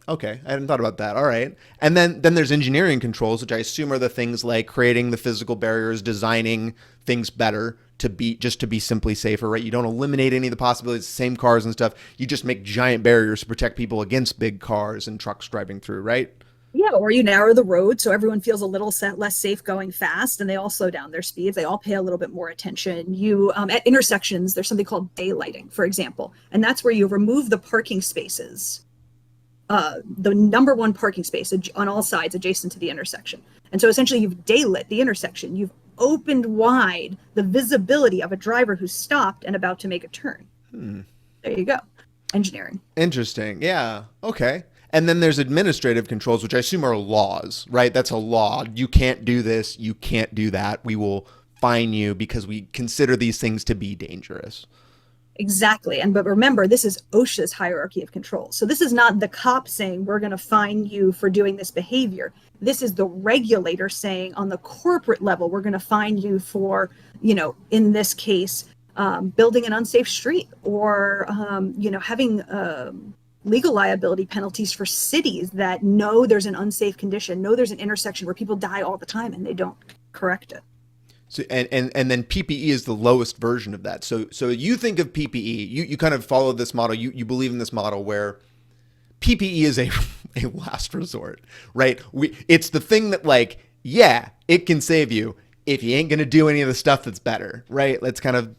A: Okay, I hadn't thought about that. All right. And then there's engineering controls, which I assume are the things like creating the physical barriers, designing things better to be simply safer, right? You don't eliminate any of the possibilities, same cars and stuff. You just make giant barriers to protect people against big cars and trucks driving through, right?
B: Yeah, or you narrow the road so everyone feels a little less safe going fast, and they all slow down their speeds. They all pay a little bit more attention. You at intersections, there's something called daylighting, for example, and that's where you remove the parking spaces, the number one parking space on all sides adjacent to the intersection. And so essentially, you've daylit the intersection. You've opened wide the visibility of a driver who's stopped and about to make a turn. There you go. Engineering.
A: Interesting. Yeah. Okay. And then there's administrative controls, which I assume are laws, right? That's a law. You can't do this. You can't do that. We will fine you because we consider these things to be dangerous.
B: Exactly. But remember, this is OSHA's hierarchy of control. So this is not the cop saying, we're going to fine you for doing this behavior. This is the regulator saying on the corporate level, we're going to fine you for, in this case, building an unsafe street or, having legal liability penalties for cities that know there's an unsafe condition, know there's an intersection where people die all the time and they don't correct it.
A: So and then PPE is the lowest version of that. So you think of PPE, you kind of follow this model, you believe in this model where PPE is a last resort, right? It's the thing that it can save you if you ain't going to do any of the stuff that's better, right? Let's kind of...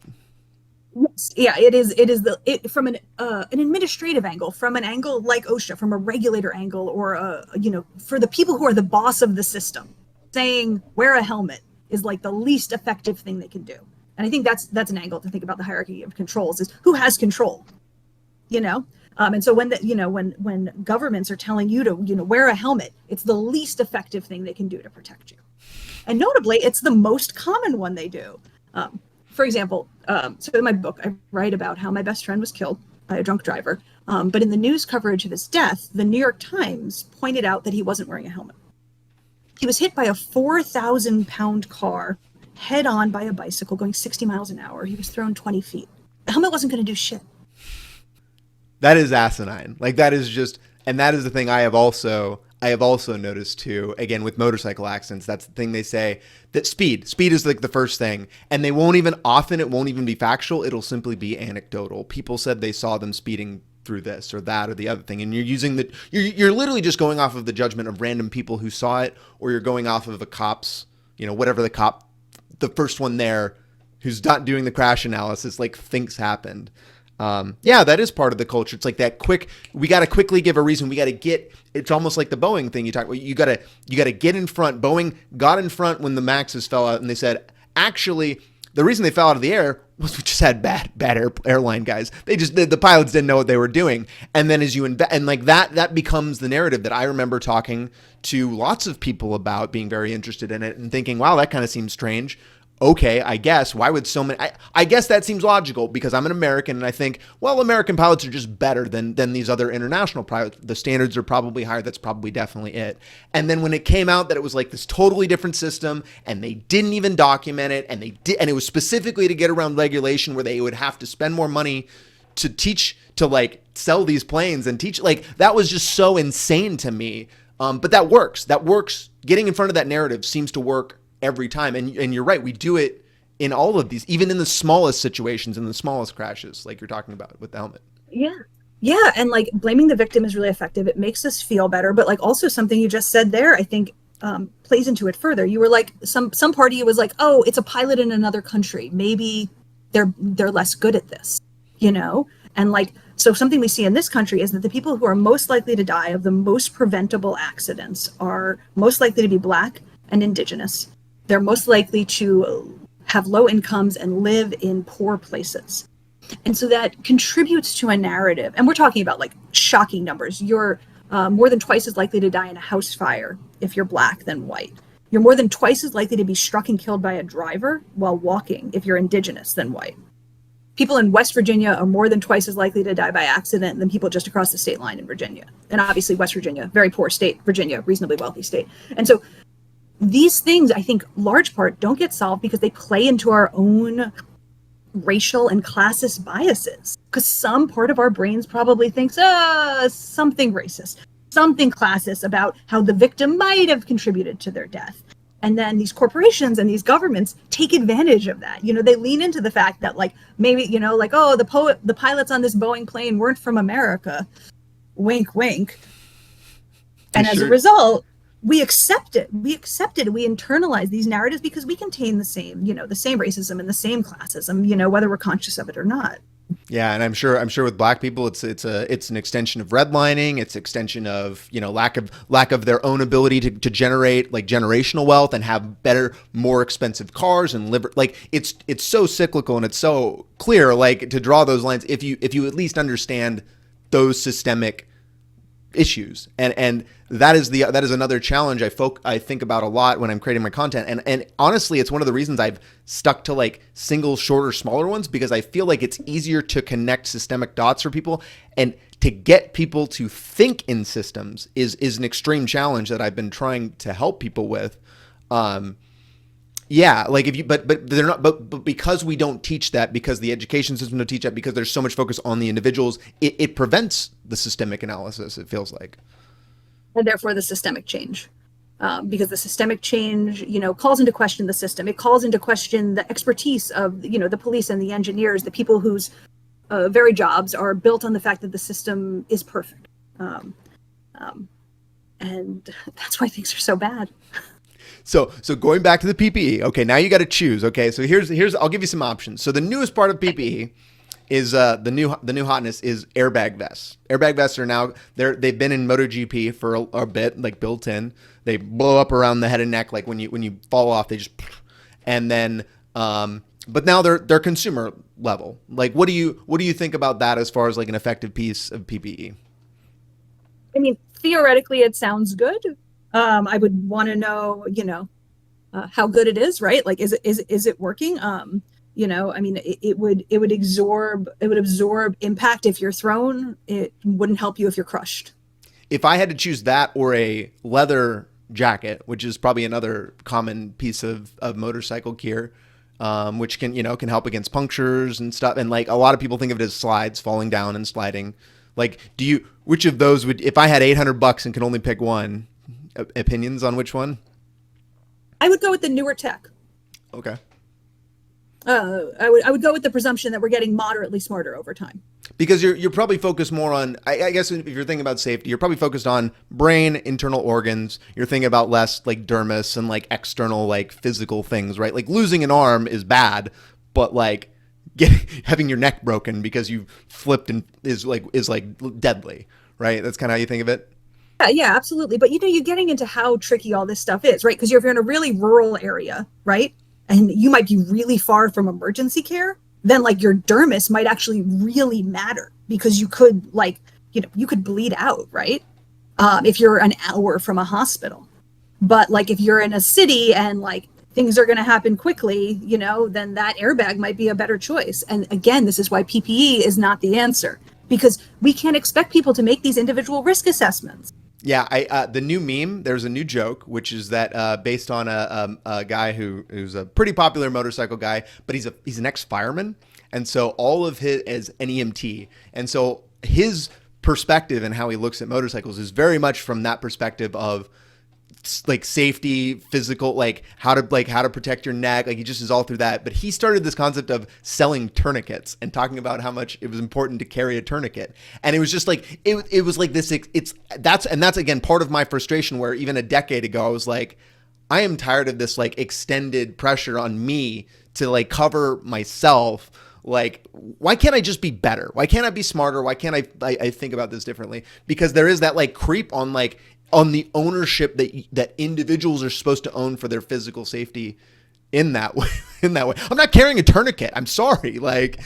B: Yes, yeah, it is from an administrative angle, from an angle like OSHA, from a regulator angle, or for the people who are the boss of the system, saying wear a helmet is like the least effective thing they can do. And I think that's an angle to think about the hierarchy of controls, is who has control, and so when governments are telling you to wear a helmet, it's the least effective thing they can do to protect you. And notably, it's the most common one they do. For example, so in my book, I write about how my best friend was killed by a drunk driver. But in the news coverage of his death, the New York Times pointed out that he wasn't wearing a helmet. He was hit by a 4,000-pound car head on by a bicycle going 60 miles an hour. He was thrown 20 feet. The helmet wasn't going to do shit.
A: That is asinine. That is just, and that is the thing I have also noticed too, again, with motorcycle accidents. That's the thing they say, that speed is the first thing. And it won't even be factual. It'll simply be anecdotal. People said they saw them speeding through this or that or the other thing. And you're literally just going off of the judgment of random people who saw it, or you're going off of the cops, whatever the first one there who's not doing the crash analysis, thinks happened. That is part of the culture. It's like that we got to quickly give a reason. It's almost like the Boeing thing you talk about. You got to get in front. Boeing got in front when the Maxes fell out, and they said, actually, the reason they fell out of the air was we just had bad airline guys. The pilots didn't know what they were doing. And then as you that becomes the narrative that I remember talking to lots of people about, being very interested in it and thinking, wow, that kind of seems strange. Okay, I guess. Why would so many... I guess that seems logical because I'm an American and I think, well, American pilots are just better than these other international pilots. The standards are probably higher. That's probably definitely it. And then when it came out that it was this totally different system and they didn't even document it, and and it was specifically to get around regulation where they would have to spend more money to teach, to sell these planes and teach, that was just so insane to me. But that works. Getting in front of that narrative seems to work every time. And you're right. We do it in all of these, even in the smallest situations, in the smallest crashes, like you're talking about with the helmet.
B: Yeah. Yeah. And blaming the victim is really effective. It makes us feel better. But also something you just said there, I think plays into it further. You were like, some party was like, oh, it's a pilot in another country. Maybe they're less good at this, you know? And like, so something we see in this country is that the people who are most likely to die of the most preventable accidents are most likely to be Black and Indigenous. They're most likely to have low incomes and live in poor places. And so that contributes to a narrative. And we're talking about like shocking numbers. You're more than twice as likely to die in a house fire if you're Black than white. You're more than twice as likely to be struck and killed by a driver while walking if you're Indigenous than white. People in West Virginia are more than twice as likely to die by accident than people just across the state line in Virginia. And obviously West Virginia, very poor state, Virginia, reasonably wealthy state. And so these things, I think, large part don't get solved because they play into our own racial and classist biases. Because some part of our brains probably thinks, something racist, something classist about how the victim might have contributed to their death. And then these corporations and these governments take advantage of that. You know, they lean into the fact that like, maybe, you know, like, oh, the pilots on this Boeing plane weren't from America. Wink, wink. And as a result, we accept it. We internalize these narratives because we contain the same, you know, the same racism and the same classism, you know, whether we're conscious of it or not.
A: Yeah, and I'm sure with Black people, it's an extension of redlining. It's extension of, you know, lack of their own ability to generate like generational wealth and have better, more expensive cars and like it's so cyclical, and it's so clear, like, to draw those lines if you at least understand those systemic issues. And that is another challenge I think about a lot when I'm creating my content. And honestly, it's one of the reasons I've stuck to like single, shorter, smaller ones, because I feel like it's easier to connect systemic dots for people, and to get people to think in systems is an extreme challenge that I've been trying to help people with. Yeah, like if you, but they're not, but because we don't teach that, because the education system don't teach that, because there's so much focus on the individuals, it prevents the systemic analysis, it feels like.
B: And therefore the systemic change. Because the systemic change, you know, calls into question the system. It calls into question the expertise of, you know, the police and the engineers, the people whose very jobs are built on the fact that the system is perfect. And that's why things are so bad.
A: So going back to the PPE, okay, now you got to choose. Okay, so here's I'll give you some options. So the newest part of PPE is the new hotness is airbag vests. Airbag vests are now they've been in MotoGP for a bit, like built in. They blow up around the head and neck, like when you fall off, they just, and then but now they're consumer level. Like what do you think about that as far as like an effective piece of PPE?
B: I mean, theoretically, it sounds good. I would want to know, you know, how good it is, right? Like, is it working? You know, I mean, it would absorb impact if you're thrown. It wouldn't help you if you're crushed.
A: If I had to choose that or a leather jacket, which is probably another common piece of motorcycle gear, which can help against punctures and stuff. And like a lot of people think of it as slides, falling down and sliding. Like, which of those would, if I had $800 and could only pick one, opinions on which one?
B: I would go with the newer tech.
A: Okay.
B: I would go with the presumption that we're getting moderately smarter over time.
A: Because you're probably focused more on, I guess if you're thinking about safety, you're probably focused on brain, internal organs. You're thinking about less like dermis and like external like physical things, right? Like losing an arm is bad, but like having your neck broken because you flipped and is like deadly, right? That's kind of how you think of it.
B: Yeah, absolutely. But, you know, you're getting into how tricky all this stuff is, right? Because if you're in a really rural area, right, and you might be really far from emergency care, then like your dermis might actually really matter because you could like, you know, you could bleed out, right? If you're an hour from a hospital. But like if you're in a city and like things are going to happen quickly, you know, then that airbag might be a better choice. And again, this is why PPE is not the answer, because we can't expect people to make these individual risk assessments.
A: Yeah, the new meme, there's a new joke, which is that based on a guy who's a pretty popular motorcycle guy, but he's an ex-fireman. And so all of his is an EMT. And so his perspective and how he looks at motorcycles is very much from that perspective of like safety, physical, like how to protect your neck. Like he just is all through that. But he started this concept of selling tourniquets and talking about how much it was important to carry a tourniquet. And it was just like it was like this. That's again part of my frustration. Where even a decade ago I was like, I am tired of this like extended pressure on me to like cover myself. Like, why can't I just be better? Why can't I be smarter? Why can't I think about this differently? Because there is that like creep on the ownership that individuals are supposed to own for their physical safety in that way. I'm not carrying a tourniquet. I'm sorry. Like,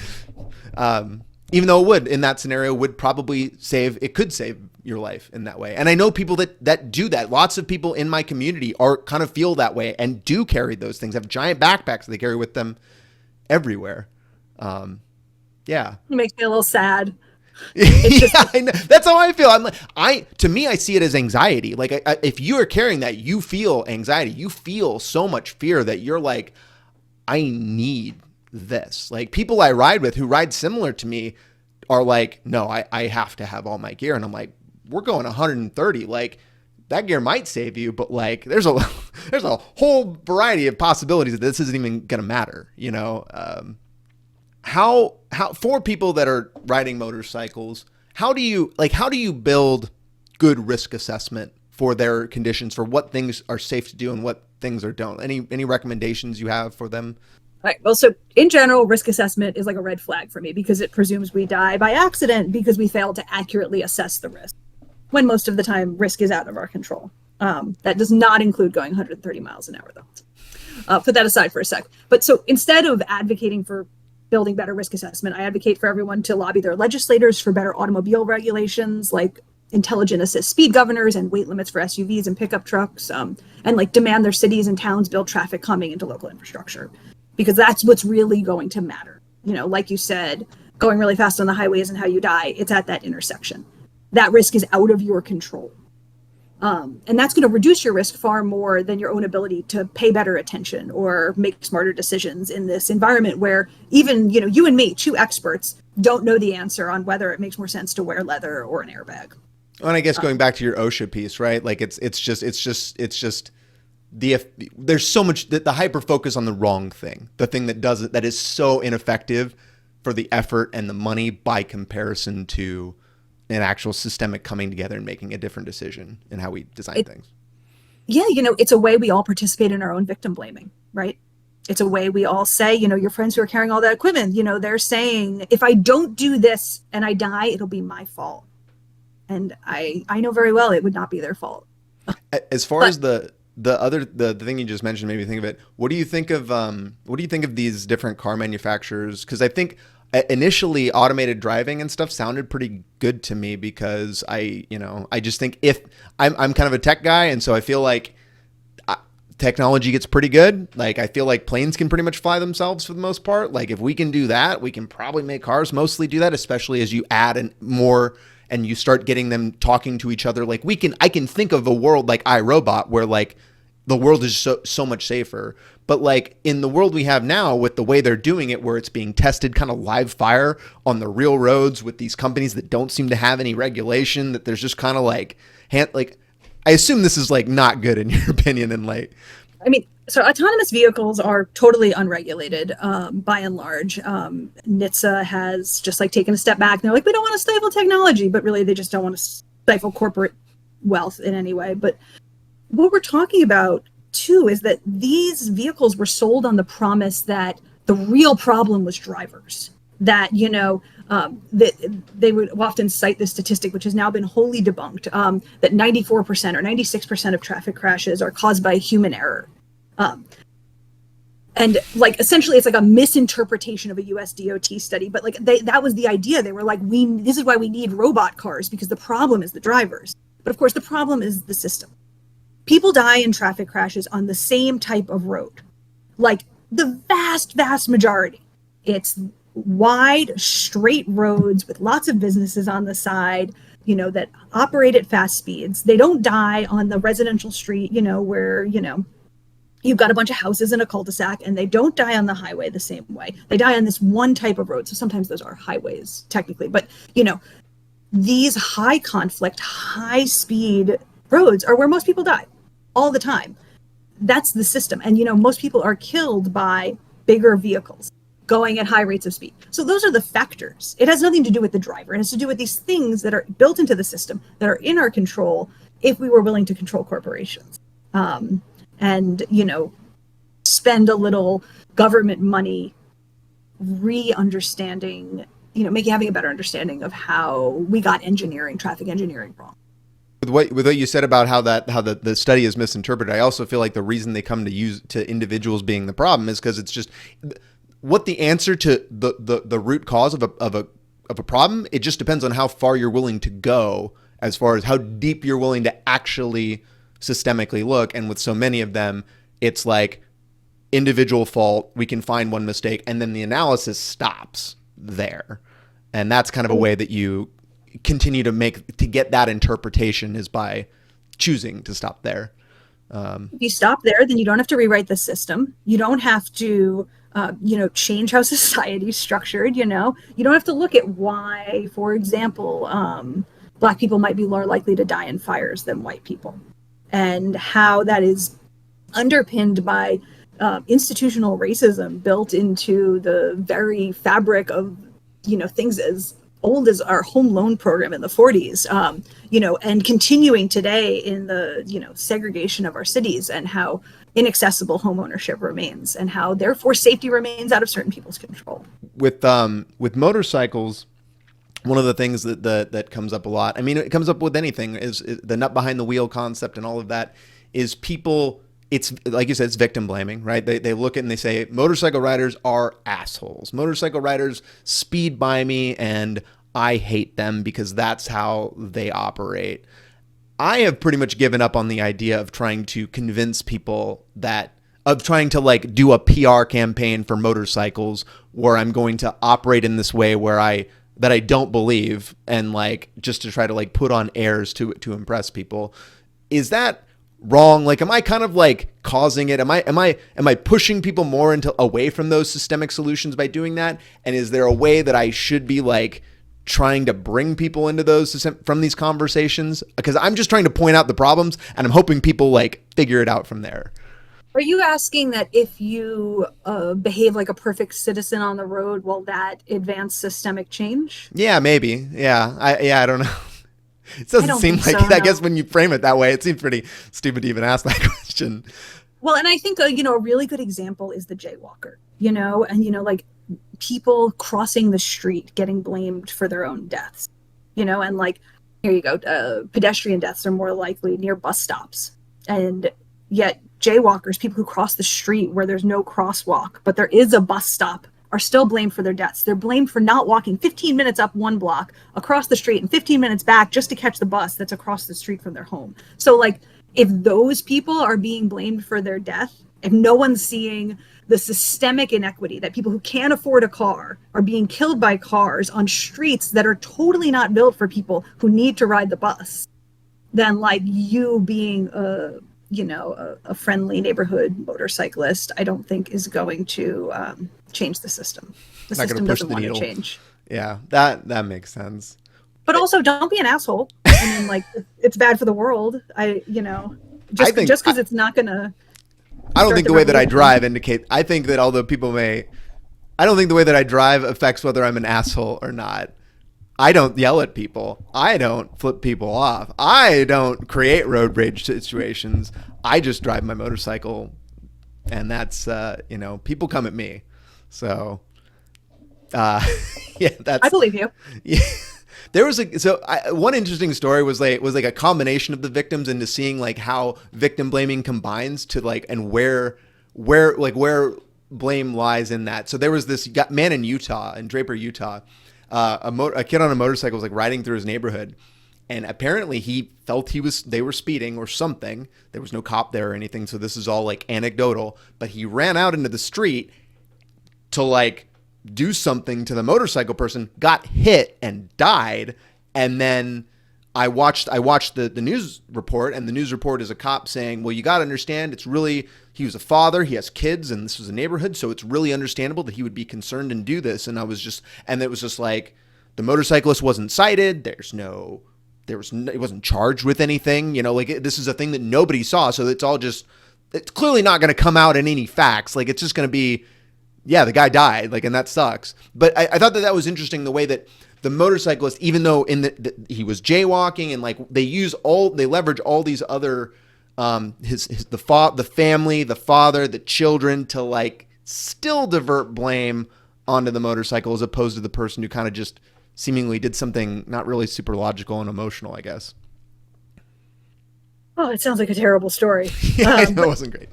A: even though in that scenario would probably could save your life in that way. And I know people that do that. Lots of people in my community kind of feel that way and do carry those things, have giant backpacks that they carry with them everywhere. Yeah.
B: It makes me a little sad.
A: Yeah, I know. That's how I feel. To me, I see it as anxiety. Like if you are carrying that, you feel anxiety. You feel so much fear that you're like, I need this. Like people I ride with who ride similar to me are like, no, I have to have all my gear. And I'm like, we're going 130. Like that gear might save you, but like there's a whole variety of possibilities that this isn't even going to matter, you know? How for people that are riding motorcycles, how do you build good risk assessment for their conditions, for what things are safe to do and what things are don't? Any recommendations you have for them?
B: All right. Well, so in general, risk assessment is like a red flag for me because it presumes we die by accident because we failed to accurately assess the risk, when most of the time risk is out of our control. That does not include going 130 miles an hour, though. Put that aside for a sec. But so instead of advocating for building better risk assessment, I advocate for everyone to lobby their legislators for better automobile regulations, like intelligent assist speed governors and weight limits for SUVs and pickup trucks, and like demand their cities and towns build traffic calming into local infrastructure, because that's what's really going to matter. You know, like you said, going really fast on the highway isn't how you die. It's at that intersection. That risk is out of your control. And that's going to reduce your risk far more than your own ability to pay better attention or make smarter decisions in this environment where even, you know, you and me, two experts, don't know the answer on whether it makes more sense to wear leather or an airbag.
A: And I guess going back to your OSHA piece, right? Like it's just there's so much that the hyper focus on the wrong thing, the thing that is so ineffective for the effort and the money by comparison to an actual systemic coming together and making a different decision in how we design things.
B: Yeah, you know, it's a way we all participate in our own victim blaming, right? It's a way we all say, you know, your friends who are carrying all that equipment, you know, they're saying, if I don't do this and I die, it'll be my fault. And I know very well it would not be their fault.
A: As far as the thing you just mentioned made me think of it. What do you think of these different car manufacturers? Because I think initially automated driving and stuff sounded pretty good to me, because I just think if I'm kind of a tech guy, and so I feel like technology gets pretty good. Like I feel like planes can pretty much fly themselves for the most part. Like if we can do that, we can probably make cars mostly do that, especially as you add more and you start getting them talking to each other. Like I can think of a world like iRobot where like the world is so much safer. But like in the world we have now, with the way they're doing it, where it's being tested kind of live fire on the real roads with these companies that don't seem to have any regulation, that there's just kind of like I assume this is like not good in your opinion. And like,
B: I mean, so autonomous vehicles are totally unregulated by and large. NHTSA has just like taken a step back. They're like, we don't want to stifle technology, but really they just don't want to stifle corporate wealth in any way. But what we're talking about too is that these vehicles were sold on the promise that the real problem was drivers. That, you know, that they would often cite this statistic, which has now been wholly debunked, that 94% or 96% of traffic crashes are caused by human error. And like essentially it's like a misinterpretation of a US DOT study, but like that was the idea. They were like, this is why we need robot cars, because the problem is the drivers. But of course the problem is the system. People die in traffic crashes on the same type of road. Like the vast majority. It's wide, straight roads with lots of businesses on the side, you know, that operate at fast speeds. They don't die on the residential street, you know, where, you know, you've got a bunch of houses in a cul-de-sac, and they don't die on the highway the same way. They die on this one type of road. So sometimes those are highways technically, but you know, these high conflict, high speed roads are where most people die all the time. That's the system. And, most people are killed by bigger vehicles going at high rates of speed. So those are the factors. It has nothing to do with the driver. It has to do with these things that are built into the system that are in our control if we were willing to control corporations. And, spend a little government money re-understanding, having a better understanding of how we got traffic engineering wrong.
A: With what you said about how the study is misinterpreted, I also feel like the reason they come to individuals being the problem is because it's just what the answer to the root cause of a problem. It just depends on how far you're willing to go, as far as how deep you're willing to actually systemically look. And with so many of them, it's like individual fault. We can find one mistake, and then the analysis stops there. And that's kind of a way that you continue to get that interpretation, is by choosing to stop there.
B: If you stop there, then you don't have to rewrite the system. You don't have to, change how society is structured. You don't have to look at why, for example, Black people might be more likely to die in fires than white people, and how that is underpinned by institutional racism built into the very fabric of, things as old as our home loan program in the 40s, and continuing today in the, segregation of our cities, and how inaccessible home ownership remains, and how therefore safety remains out of certain people's control. With
A: motorcycles, one of the things that comes up a lot, I mean, it comes up with anything, is the nut behind the wheel concept and all of that, is people, it's like you said, it's victim blaming, right? They look at it and they say, motorcycle riders are assholes. Motorcycle riders speed by me and I hate them because that's how they operate. I have pretty much given up on the idea of trying to convince people of trying to like do a PR campaign for motorcycles where I'm going to operate in this way that I don't believe, and like just to try to like put on airs to impress people. Is that wrong? Like, am I kind of like causing it? Am I pushing people more away from those systemic solutions by doing that? And is there a way that I should be like trying to bring people into from these conversations? Because I'm just trying to point out the problems, and I'm hoping people like figure it out from there.
B: Are you asking that if you behave like a perfect citizen on the road, will that advance systemic change?
A: Yeah, maybe. Yeah, I don't know. It doesn't seem like, I guess when you frame it that way, it seems pretty stupid to even ask that question.
B: Well, and I think, a really good example is the jaywalker, and, like people crossing the street getting blamed for their own deaths, and like, here you go, pedestrian deaths are more likely near bus stops. And yet jaywalkers, people who cross the street where there's no crosswalk, but there is a bus stop, are still blamed for their deaths. They're blamed for not walking 15 minutes up one block across the street and 15 minutes back just to catch the bus that's across the street from their home. So like, if those people are being blamed for their death, if no one's seeing the systemic inequity that people who can't afford a car are being killed by cars on streets that are totally not built for people who need to ride the bus, then like you being a friendly neighborhood motorcyclist, I don't think is going to change the system. The system doesn't want to change.
A: Yeah, that makes sense.
B: But also, don't be an asshole. I mean, like, it's bad for the world. Just because it's not going to.
A: I don't think the way that I drive I think that although people I don't think the way that I drive affects whether I'm an asshole or not. I don't yell at people. I don't flip people off. I don't create road rage situations. I just drive my motorcycle, and that's, people come at me. So, yeah, that's.
B: I believe you.
A: Yeah. There was one interesting story was like a combination of the victims into seeing like how victim blaming combines to like, and where blame lies in that. So there was this man in Draper, Utah, a kid on a motorcycle was like riding through his neighborhood, and apparently he felt they were speeding or something. There was no cop there or anything. So this is all like anecdotal, but he ran out into the street to like do something to the motorcycle person, got hit and died. And then I watched the news report, and the news report is a cop saying, well, you got to understand, he was a father, he has kids, and this was a neighborhood, so it's really understandable that he would be concerned and do this. And it was just like, the motorcyclist wasn't cited. There's no it wasn't charged with anything, like this is a thing that nobody saw. So it's clearly not going to come out in any facts. Like it's just going to be, yeah, the guy died, like, and that sucks. But I thought that was interesting, the way that the motorcyclist, even though he was jaywalking, and like they leverage all these other, the family, the father, the children, to like still divert blame onto the motorcycle, as opposed to the person who kind of just seemingly did something not really super logical and emotional, I guess.
B: Oh, it sounds like a terrible story.
A: Yeah, I know, it wasn't great.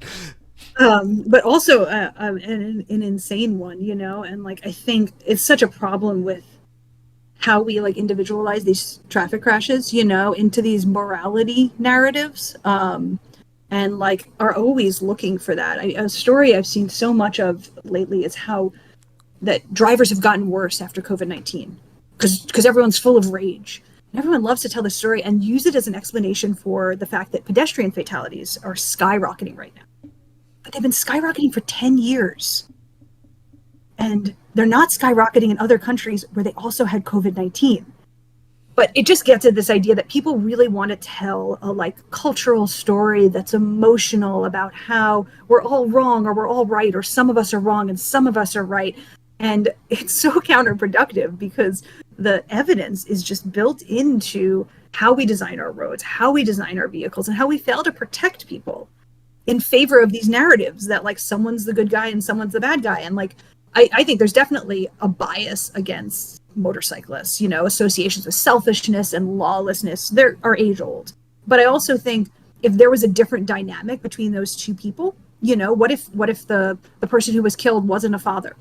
B: But also an insane one, and like I think it's such a problem with how we like individualize these traffic crashes, into these morality narratives, and like are always looking for that. A story I've seen so much of lately is how that drivers have gotten worse after COVID-19 because everyone's full of rage. Everyone loves to tell the story and use it as an explanation for the fact that pedestrian fatalities are skyrocketing right now. But they've been skyrocketing for 10 years. And they're not skyrocketing in other countries where they also had COVID-19. But it just gets at this idea that people really want to tell a like cultural story that's emotional about how we're all wrong or we're all right, or some of us are wrong and some of us are right. And it's so counterproductive because the evidence is just built into how we design our roads, how we design our vehicles, and how we fail to protect people in favor of these narratives that like someone's the good guy and someone's the bad guy. And like, I think there's definitely a bias against motorcyclists, associations with selfishness and lawlessness. They are age old. But I also think if there was a different dynamic between those two people, what if the person who was killed wasn't a father?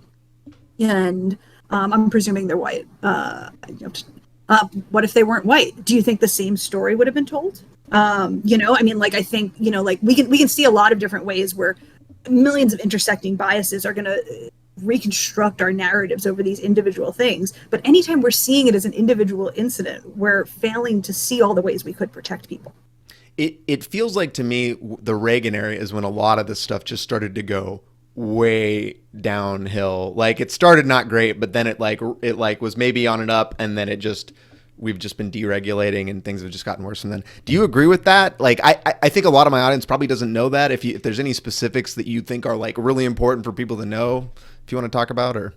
B: And I'm presuming they're white. What if they weren't white? Do you think the same story would have been told? I think, like we can see a lot of different ways where millions of intersecting biases are going to reconstruct our narratives over these individual things. But anytime we're seeing it as an individual incident, we're failing to see all the ways we could protect people.
A: It feels like to me the Reagan era is when a lot of this stuff just started to go way downhill. Like it started not great, but then it was maybe on and up, and then we've just been deregulating and things have just gotten worse. And then, do you agree with that? Like, I think a lot of my audience probably doesn't know that. If there's any specifics that you think are like really important for people to know, if you want to talk about, or.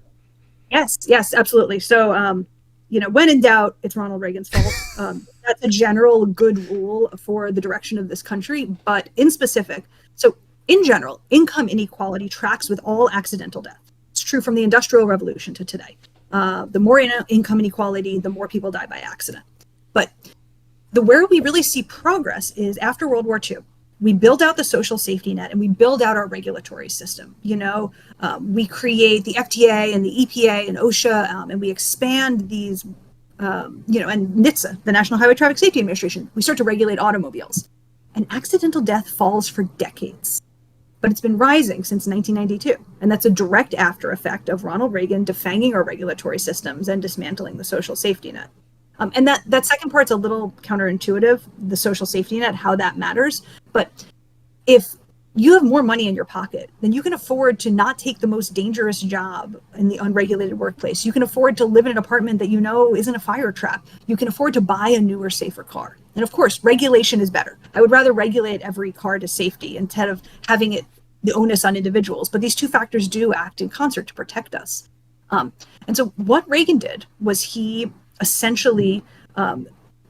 B: Yes, absolutely. So, when in doubt, it's Ronald Reagan's fault. That's a general good rule for the direction of this country, but in specific, so in general, income inequality tracks with all accidental death. It's true from the Industrial Revolution to today. The more income inequality, the more people die by accident. But where we really see progress is after World War II. We build out the social safety net and we build out our regulatory system. We create the FDA and the EPA and OSHA, and we expand these, and NHTSA, the National Highway Traffic Safety Administration. We start to regulate automobiles. And accidental death falls for decades. But it's been rising since 1992. And that's a direct after effect of Ronald Reagan defanging our regulatory systems and dismantling the social safety net. And that second part's a little counterintuitive, the social safety net, how that matters. But if you have more money in your pocket, then you can afford to not take the most dangerous job in the unregulated workplace. You can afford to live in an apartment that isn't a fire trap. You can afford to buy a newer, safer car. And of course, regulation is better. I would rather regulate every car to safety instead of having it the onus on individuals. But these two factors do act in concert to protect us. And so what Reagan did was he essentially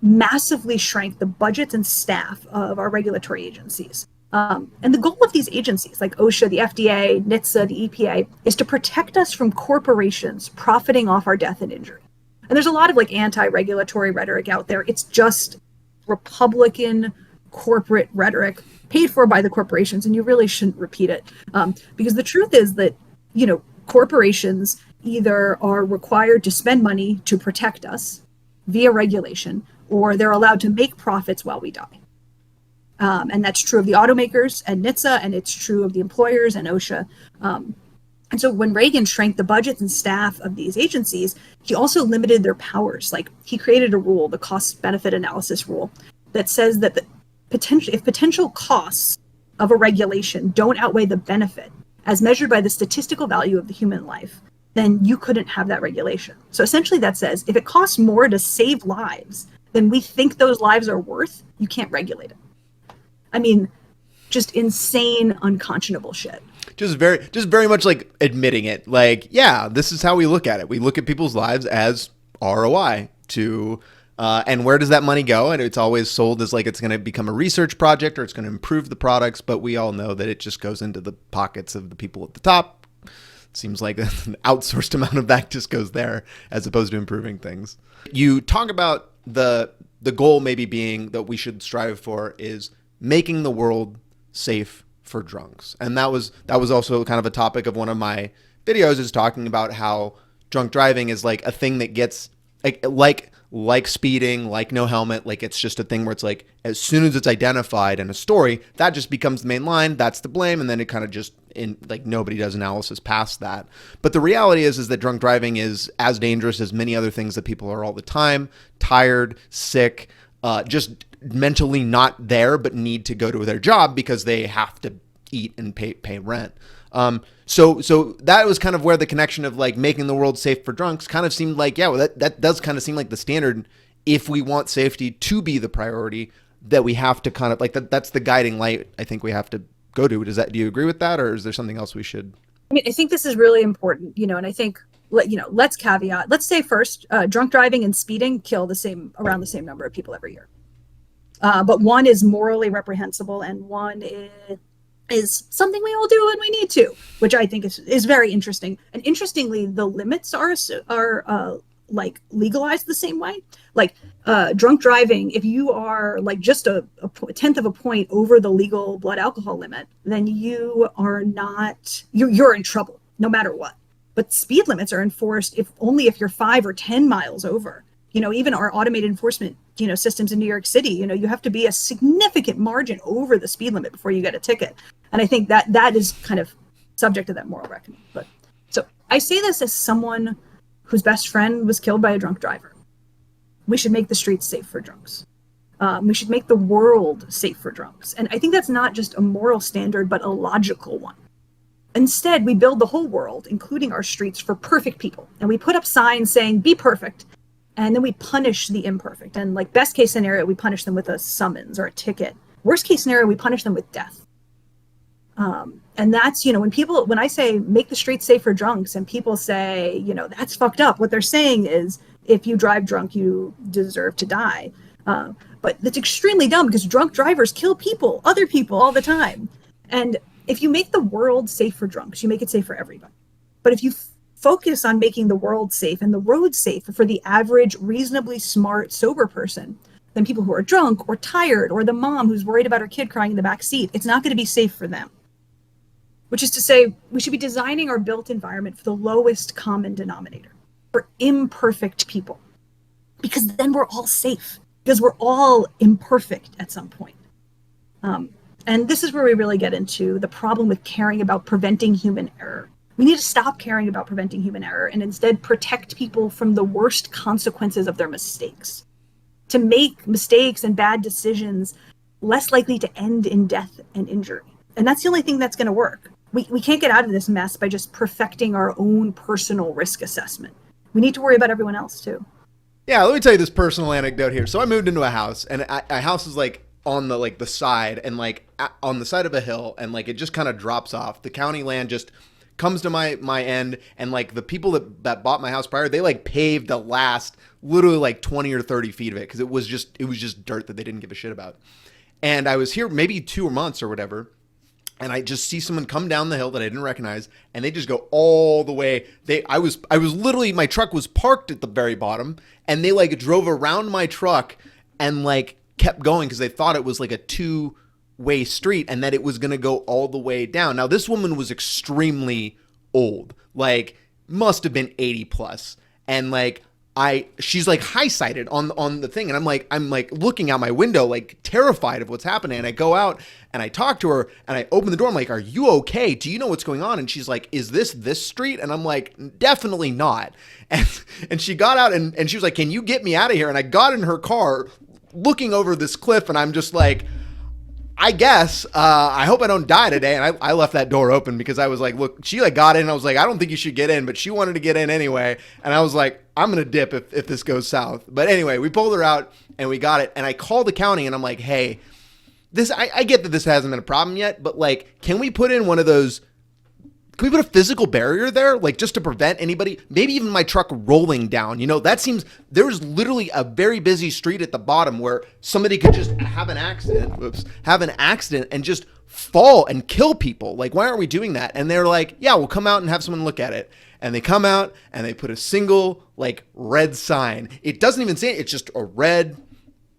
B: massively shrank the budgets and staff of our regulatory agencies. And the goal of these agencies, like OSHA, the FDA, NHTSA, the EPA, is to protect us from corporations profiting off our death and injury. And there's a lot of like anti-regulatory rhetoric out there. It's just Republican corporate rhetoric paid for by the corporations, and you really shouldn't repeat it. Because the truth is that, corporations either are required to spend money to protect us via regulation, or they're allowed to make profits while we die. And that's true of the automakers and NHTSA, and it's true of the employers and OSHA. And so when Reagan shrank the budgets and staff of these agencies, he also limited their powers. Like he created a rule, the cost benefit analysis rule, that says that if potential costs of a regulation don't outweigh the benefit as measured by the statistical value of the human life, then you couldn't have that regulation. So essentially that says if it costs more to save lives than we think those lives are worth, you can't regulate it. I mean, just insane, unconscionable shit.
A: Just very much like admitting it. Like, yeah, this is how we look at it. We look at people's lives as ROI to, and where does that money go? And it's always sold as like it's going to become a research project or it's going to improve the products. But we all know that it just goes into the pockets of the people at the top. It seems like an outsourced amount of that just goes there as opposed to improving things. You talk about the goal maybe being that we should strive for is making the world safe for drunks. And that was also kind of a topic of one of my videos, is talking about how drunk driving is like a thing that gets like speeding, like no helmet, like it's just a thing where it's like as soon as it's identified in a story, that just becomes the main line, that's the blame, and then it kind of just nobody does analysis past that. But the reality is that drunk driving is as dangerous as many other things that people are all the time, tired, sick, just mentally not there, but need to go to their job because they have to eat and pay rent. So that was kind of where the connection of like making the world safe for drunks kind of seemed like, yeah, well, that does kind of seem like the standard. If we want safety to be the priority, that we have to kind of like that's the guiding light I think we have to go to. Do you agree with that, or is there something else we should?
B: I mean, I think this is really important, and I think, let's caveat. Let's say first, drunk driving and speeding kill around the same number of people every year. But one is morally reprehensible and one is something we all do when we need to, which I think is very interesting. And interestingly, the limits are like legalized the same way. Like drunk driving, if you are like just a tenth of a point over the legal blood alcohol limit, then you are not, you're in trouble no matter what. But speed limits are enforced if you're 5 or 10 miles over. Even our automated enforcement, systems in New York City, you have to be a significant margin over the speed limit before you get a ticket. And I think that is kind of subject to that moral reckoning. But so I say this as someone whose best friend was killed by a drunk driver. We should make the streets safe for drunks. We should make the world safe for drunks. And I think that's not just a moral standard, but a logical one. Instead, we build the whole world, including our streets, for perfect people. And we put up signs saying, be perfect. And then we punish the imperfect. And like best case scenario, we punish them with a summons or a ticket. Worst case scenario, we punish them with death. And that's, when I say make the streets safe for drunks and people say, that's fucked up. What they're saying is if you drive drunk, you deserve to die. But that's extremely dumb because drunk drivers kill other people all the time. And if you make the world safe for drunks, you make it safe for everybody. But if you focus on making the world safe and the road safe for the average, reasonably smart, sober person, then people who are drunk or tired or the mom who's worried about her kid crying in the back seat, it's not going to be safe for them. Which is to say, we should be designing our built environment for the lowest common denominator, for imperfect people. Because then we're all safe, because we're all imperfect at some point. And this is where we really get into the problem with caring about preventing human error. We need to stop caring about preventing human error and instead protect people from the worst consequences of their mistakes. To make mistakes and bad decisions less likely to end in death and injury. And that's the only thing that's going to work. We can't get out of this mess by just perfecting our own personal risk assessment. We need to worry about everyone else too.
A: Yeah, let me tell you this personal anecdote here. So I moved into a house, and a house is like on the side and like on the side of a hill, and like it just kind of drops off. The county land just comes to my end, and like the people that bought my house prior, they like paved the last literally like 20 or 30 feet of it because it was just dirt that they didn't give a shit about. And I was here maybe 2 months or whatever. And I just see someone come down the hill that I didn't recognize, and they just go all the way. I was literally, my truck was parked at the very bottom, and they like drove around my truck and like kept going because they thought it was like a 2-way street and that it was going to go all the way down. Now, this woman was extremely old, like must have been 80 plus. And like, she's like high-sided on the thing. And I'm like looking out my window, like terrified of what's happening. And I go out and I talk to her and I open the door. I'm like, are you okay? Do you know what's going on? And she's like, is this street? And I'm like, definitely not. And she got out and she was like, can you get me out of here? And I got in her car looking over this cliff, and I'm just like, I guess, I hope I don't die today. And I left that door open because I was like, look, she like got in. I was like, I don't think you should get in, but she wanted to get in anyway. And I was like, I'm going to dip if this goes south. But anyway, we pulled her out and we got it. And I called the county and I'm like, hey, I get that this hasn't been a problem yet, but like, can we put in one of those, can we put a physical barrier there? Like just to prevent anybody, maybe even my truck rolling down, that seems, there's literally a very busy street at the bottom where somebody could just have an accident and just fall and kill people. Like, why aren't we doing that? And they're like, yeah, we'll come out and have someone look at it. And they come out and they put a single like red sign. It doesn't even say it. It's just a red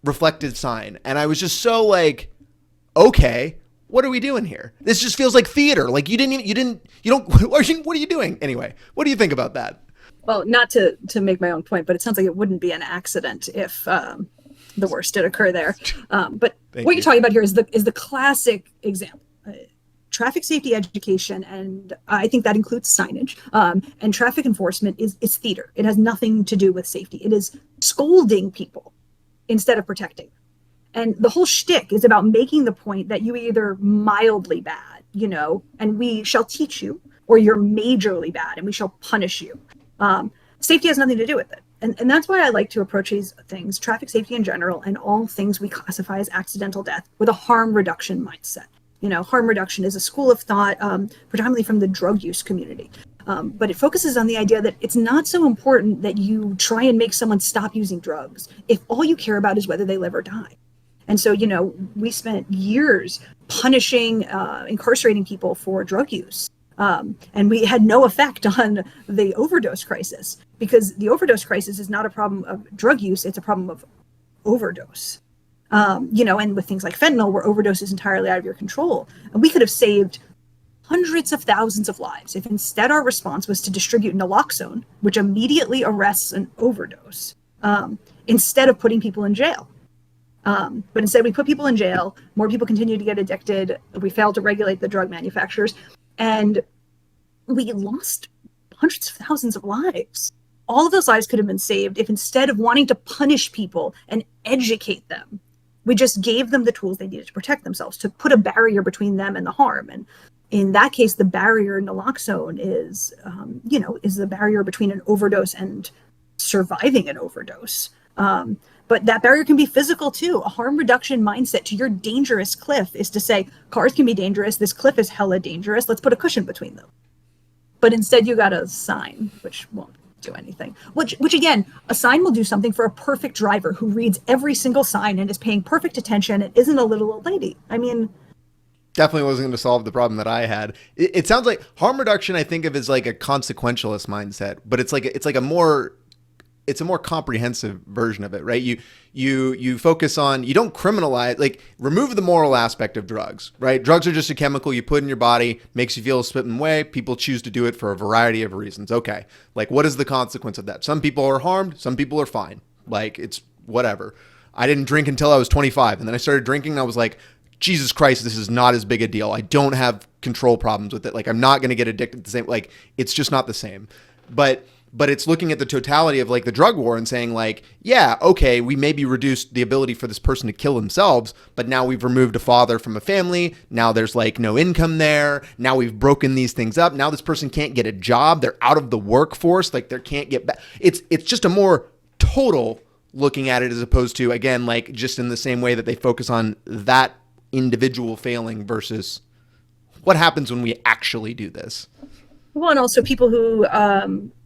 A: reflective sign. And I was just so like, okay, what are we doing here? This just feels like theater. Like what are you doing? Anyway, what do you think about that?
B: Well, not to make my own point, but it sounds like it wouldn't be an accident if the worst did occur there. But what you're talking about here is the classic example. Traffic safety education, and I think that includes signage, and traffic enforcement is theater. It has nothing to do with safety. It is scolding people instead of protecting. And the whole shtick is about making the point that you either mildly bad, and we shall teach you, or you're majorly bad and we shall punish you. Safety has nothing to do with it. And that's why I like to approach these things, traffic safety in general, and all things we classify as accidental death, with a harm reduction mindset. Harm reduction is a school of thought, predominantly from the drug use community. But it focuses on the idea that it's not so important that you try and make someone stop using drugs if all you care about is whether they live or die. And so, we spent years punishing, incarcerating people for drug use. And we had no effect on the overdose crisis, because the overdose crisis is not a problem of drug use, it's a problem of overdose. And with things like fentanyl, where overdose is entirely out of your control, and we could have saved hundreds of thousands of lives if instead our response was to distribute naloxone, which immediately arrests an overdose, instead of putting people in jail. But instead we put people in jail, more people continue to get addicted, we failed to regulate the drug manufacturers, and we lost hundreds of thousands of lives. All of those lives could have been saved if instead of wanting to punish people and educate them, we just gave them the tools they needed to protect themselves, to put a barrier between them and the harm. And in that case, the barrier naloxone is the barrier between an overdose and surviving an overdose. But that barrier can be physical too. A harm reduction mindset to your dangerous cliff is to say, cars can be dangerous, this cliff is hella dangerous, let's put a cushion between them. But instead you got a sign, which won't do anything. Which again, a sign will do something for a perfect driver who reads every single sign and is paying perfect attention and isn't a little old lady. I mean,
A: definitely wasn't going to solve the problem that I had. It sounds like harm reduction I think of as like a consequentialist mindset, but it's a more comprehensive version of it, right? You focus on, you don't criminalize, like remove the moral aspect of drugs, right? Drugs are just a chemical you put in your body, makes you feel a certain way. People choose to do it for a variety of reasons. Okay. Like what is the consequence of that? Some people are harmed. Some people are fine. Like it's whatever. I didn't drink until I was 25. And then I started drinking and I was like, Jesus Christ, this is not as big a deal. I don't have control problems with it. Like I'm not going to get addicted the same, like it's just not the same. But it's looking at the totality of like the drug war and saying like, yeah, okay, we maybe reduced the ability for this person to kill themselves, but now we've removed a father from a family. Now there's like no income there. Now we've broken these things up. Now this person can't get a job. They're out of the workforce. Like they can't get back. It's just a more total looking at it as opposed to, again, like just in the same way that they focus on that individual failing versus what happens when we actually do this.
B: Well, and also people who,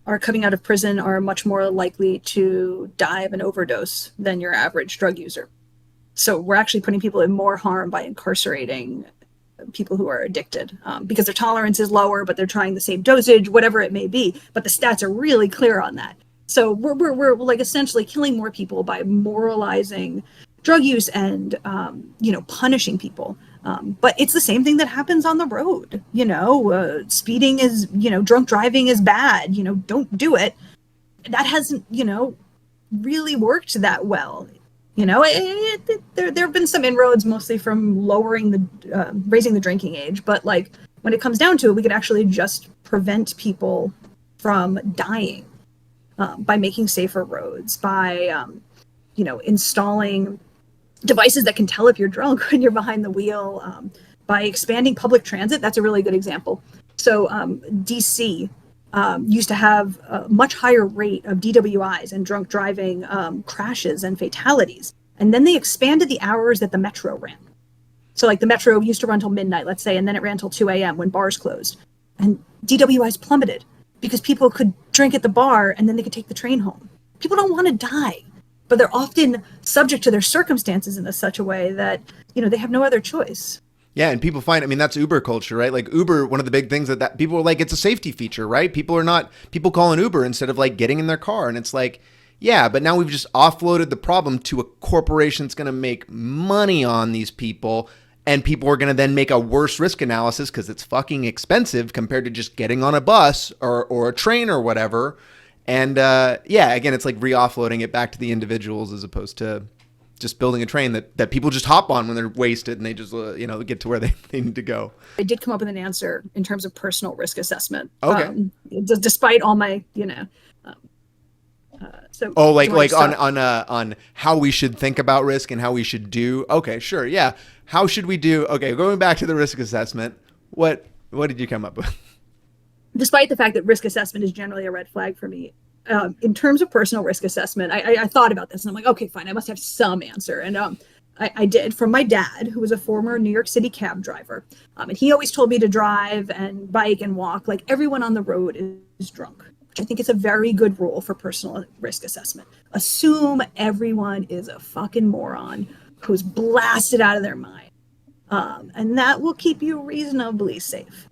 B: are coming out of prison are much more likely to die of an overdose than your average drug user. So we're actually putting people in more harm by incarcerating people who are addicted, because their tolerance is lower, but they're trying the same dosage, whatever it may be. But the stats are really clear on that. So we're like essentially killing more people by moralizing drug use and, punishing people. But it's the same thing that happens on the road. Speeding is, drunk driving is bad. Don't do it. That hasn't, really worked that well. There have been some inroads, mostly from raising the drinking age. But like when it comes down to it, we could actually just prevent people from dying by making safer roads, by, installing devices that can tell if you're drunk when you're behind the wheel, by expanding public transit. That's a really good example. So DC used to have a much higher rate of DWIs and drunk driving crashes and fatalities. And then they expanded the hours that the metro ran. So like the metro used to run till midnight, let's say, and then it ran till 2 a.m. when bars closed. And DWIs plummeted because people could drink at the bar and then they could take the train home. People don't want to die, but they're often subject to their circumstances in such a way that, they have no other choice.
A: Yeah, and people find, that's Uber culture, right? Like Uber, one of the big things that people are like, it's a safety feature, right? People call an Uber instead of like getting in their car. And it's like, yeah, but now we've just offloaded the problem to a corporation that's going to make money on these people. And people are going to then make a worse risk analysis because it's fucking expensive compared to just getting on a bus or a train or whatever. And again, it's like re-offloading it back to the individuals as opposed to just building a train that people just hop on when they're wasted and they just, get to where they need to go. I
B: did come up with an answer in terms of personal risk assessment.
A: Okay.
B: Despite all my,
A: on how we should think about risk and how we should do. Okay, sure. Yeah. How should we do? Okay. Going back to the risk assessment, what did you come up with?
B: Despite the fact that risk assessment is generally a red flag for me, in terms of personal risk assessment, I thought about this and I'm like, okay, fine, I must have some answer. And I did, from my dad, who was a former New York City cab driver. And he always told me to drive and bike and walk like everyone on the road is drunk, which I think is a very good rule for personal risk assessment. Assume everyone is a fucking moron who's blasted out of their mind. And that will keep you reasonably safe.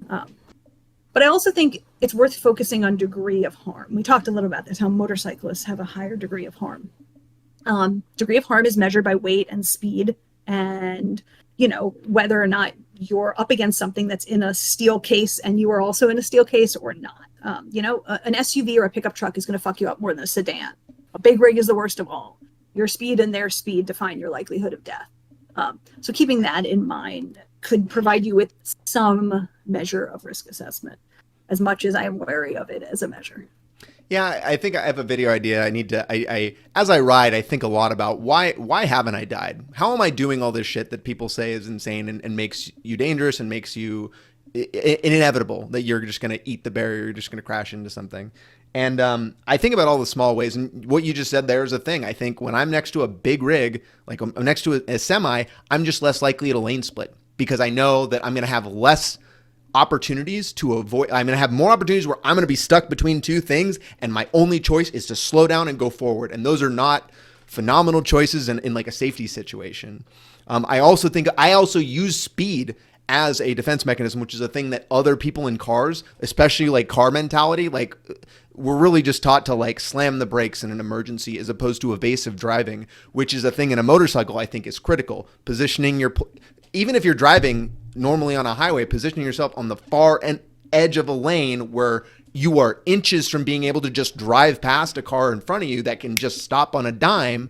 B: But I also think it's worth focusing on degree of harm. We talked a little about this, how motorcyclists have a higher degree of harm. Degree of harm is measured by weight and speed and, whether or not you're up against something that's in a steel case and you are also in a steel case or not. An SUV or a pickup truck is going to fuck you up more than a sedan. A big rig is the worst of all. Your speed and their speed define your likelihood of death. So keeping that in mind could provide you with some measure of risk assessment, as much as I am wary of it as a measure.
A: Yeah, I think I have a video idea. As I ride, I think a lot about why haven't I died? How am I doing all this shit that people say is insane and makes you dangerous and makes you inevitable that you're just going to eat the barrier, you're just going to crash into something. And I think about all the small ways, and what you just said there is a thing. I think when I'm next to a big rig, like I'm next to a semi, I'm just less likely to lane split because I know that I'm going to have less opportunities to avoid. I'm going to have more opportunities where I'm going to be stuck between two things, and my only choice is to slow down and go forward. And those are not phenomenal choices in like a safety situation. I also use speed as a defense mechanism, which is a thing that other people in cars, especially like car mentality, like we're really just taught to like slam the brakes in an emergency as opposed to evasive driving, which is a thing in a motorcycle I think is critical. Positioning even if you're driving normally on a highway, positioning yourself on the far edge of a lane where you are inches from being able to just drive past a car in front of you that can just stop on a dime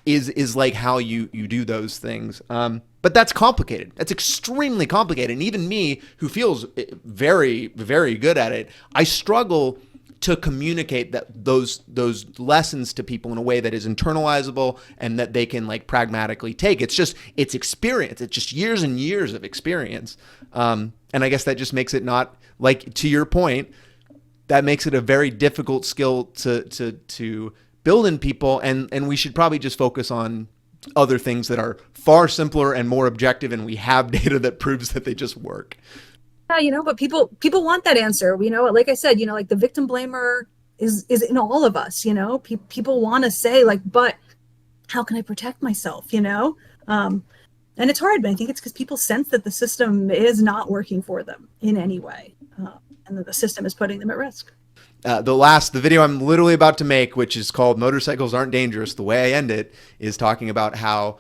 A: is like how you do those things. But that's complicated. That's extremely complicated. And even me, who feels very, very good at it, I struggle to communicate those lessons to people in a way that is internalizable and that they can like pragmatically take. It's experience. It's just years and years of experience. And I guess that just makes it not, like, to your point, that makes it a very difficult skill to build in people. And we should probably just focus on other things that are far simpler and more objective, and we have data that proves that they just work.
B: Yeah, but people want that answer. Like I said, like the victim blamer is in all of us. People want to say like, but how can I protect myself? And it's hard, but I think it's because people sense that the system is not working for them in any way, and that the system is putting them at risk.
A: The video I'm literally about to make, which is called "Motorcycles Aren't Dangerous," the way I end it is talking about how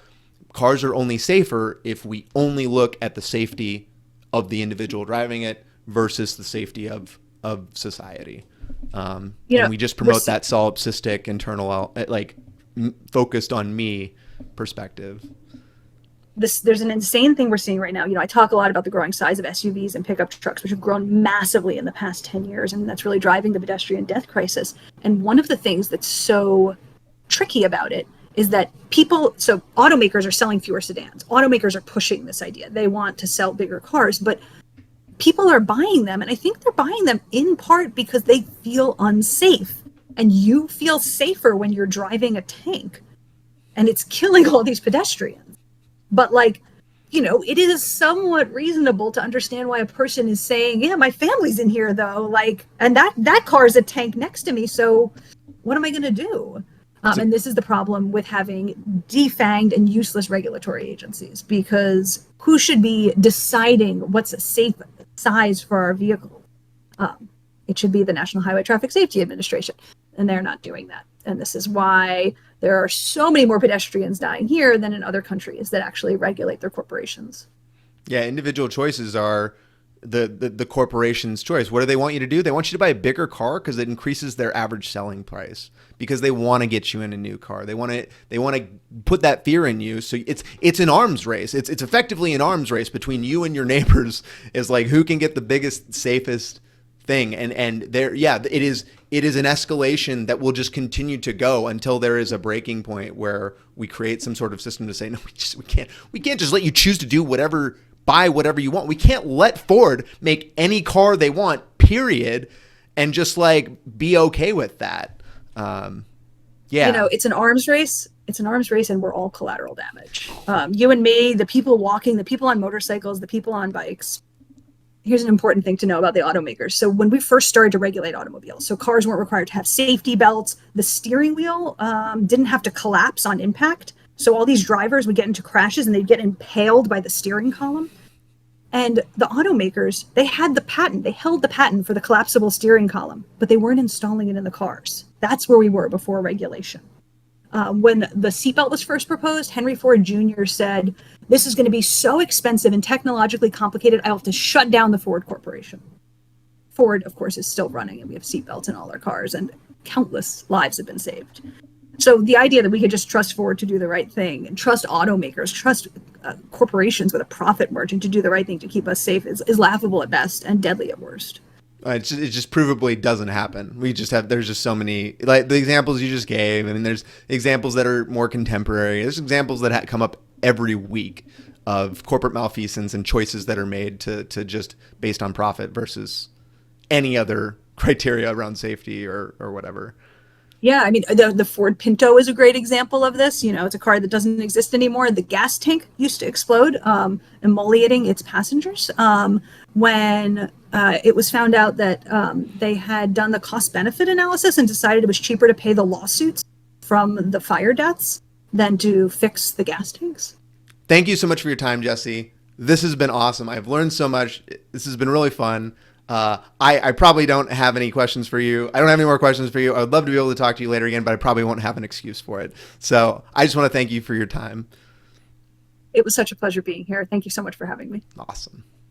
A: cars are only safer if we only look at the safety of the individual driving it versus the safety of society. And we just promote that solipsistic, internal, like focused on me perspective.
B: There's an insane thing we're seeing right now. I talk a lot about the growing size of SUVs and pickup trucks, which have grown massively in the past 10 years, and that's really driving the pedestrian death crisis. And one of the things that's so tricky about it is that automakers are selling fewer sedans. Automakers are pushing this idea. They want to sell bigger cars, but people are buying them, and I think they're buying them in part because they feel unsafe. And you feel safer when you're driving a tank, and it's killing all these pedestrians. But like, you know, it is somewhat reasonable to understand why a person is saying, yeah, my family's in here though, like, and that car is a tank next to me, so what am I going to do? And this is the problem with having defanged and useless regulatory agencies, because who should be deciding what's a safe size for our vehicle? It should be the National Highway Traffic Safety Administration, and they're not doing that. And this is why there are so many more pedestrians dying here than in other countries that actually regulate their corporations.
A: Yeah, individual choices are the corporation's choice. What do they want you to do? They want you to buy a bigger car because it increases their average selling price, because they want to get you in a new car. They want to put that fear in you. So it's an arms race. It's effectively an arms race between you and your neighbors. Is like, who can get the biggest, safest thing. And there, yeah, it is an escalation that will just continue to go until there is a breaking point where we create some sort of system to say, no, we can't just let you choose to do whatever, buy whatever you want. We can't let Ford make any car they want, period, and just like be okay with that. Yeah.
B: You know, it's an arms race. It's an arms race, and we're all collateral damage. You and me, the people walking, the people on motorcycles, the people on bikes. Here's an important thing to know about the automakers. So when we first started to regulate automobiles, so cars weren't required to have safety belts. The steering wheel didn't have to collapse on impact. So all these drivers would get into crashes and they'd get impaled by the steering column. And the automakers, they had the patent. They held the patent for the collapsible steering column, but they weren't installing it in the cars. That's where we were before regulation. When the seatbelt was first proposed, Henry Ford Jr. said, this is going to be so expensive and technologically complicated, I'll have to shut down the Ford Corporation. Ford, of course, is still running, and we have seatbelts in all our cars, and countless lives have been saved. So the idea that we could just trust Ford to do the right thing, and trust automakers, trust corporations with a profit margin to do the right thing to keep us safe is laughable at best and deadly at worst.
A: It just provably doesn't happen. There's just so many, like the examples you just gave. I mean, there's examples that are more contemporary. There's examples that come up every week of corporate malfeasance and choices that are made to just based on profit versus any other criteria around safety or whatever.
B: Yeah, I mean, the Ford Pinto is a great example of this. You know, it's a car that doesn't exist anymore. The gas tank used to explode, emoliating its passengers. When it was found out that they had done the cost-benefit analysis and decided it was cheaper to pay the lawsuits from the fire deaths than to fix the gas tanks.
A: Thank you so much for your time, Jessie. This has been awesome. I've learned so much. This has been really fun. I probably don't have any questions for you. I don't have any more questions for you. I would love to be able to talk to you later again, but I probably won't have an excuse for it. So I just want to thank you for your time.
B: It was such a pleasure being here. Thank you so much for having me.
A: Awesome.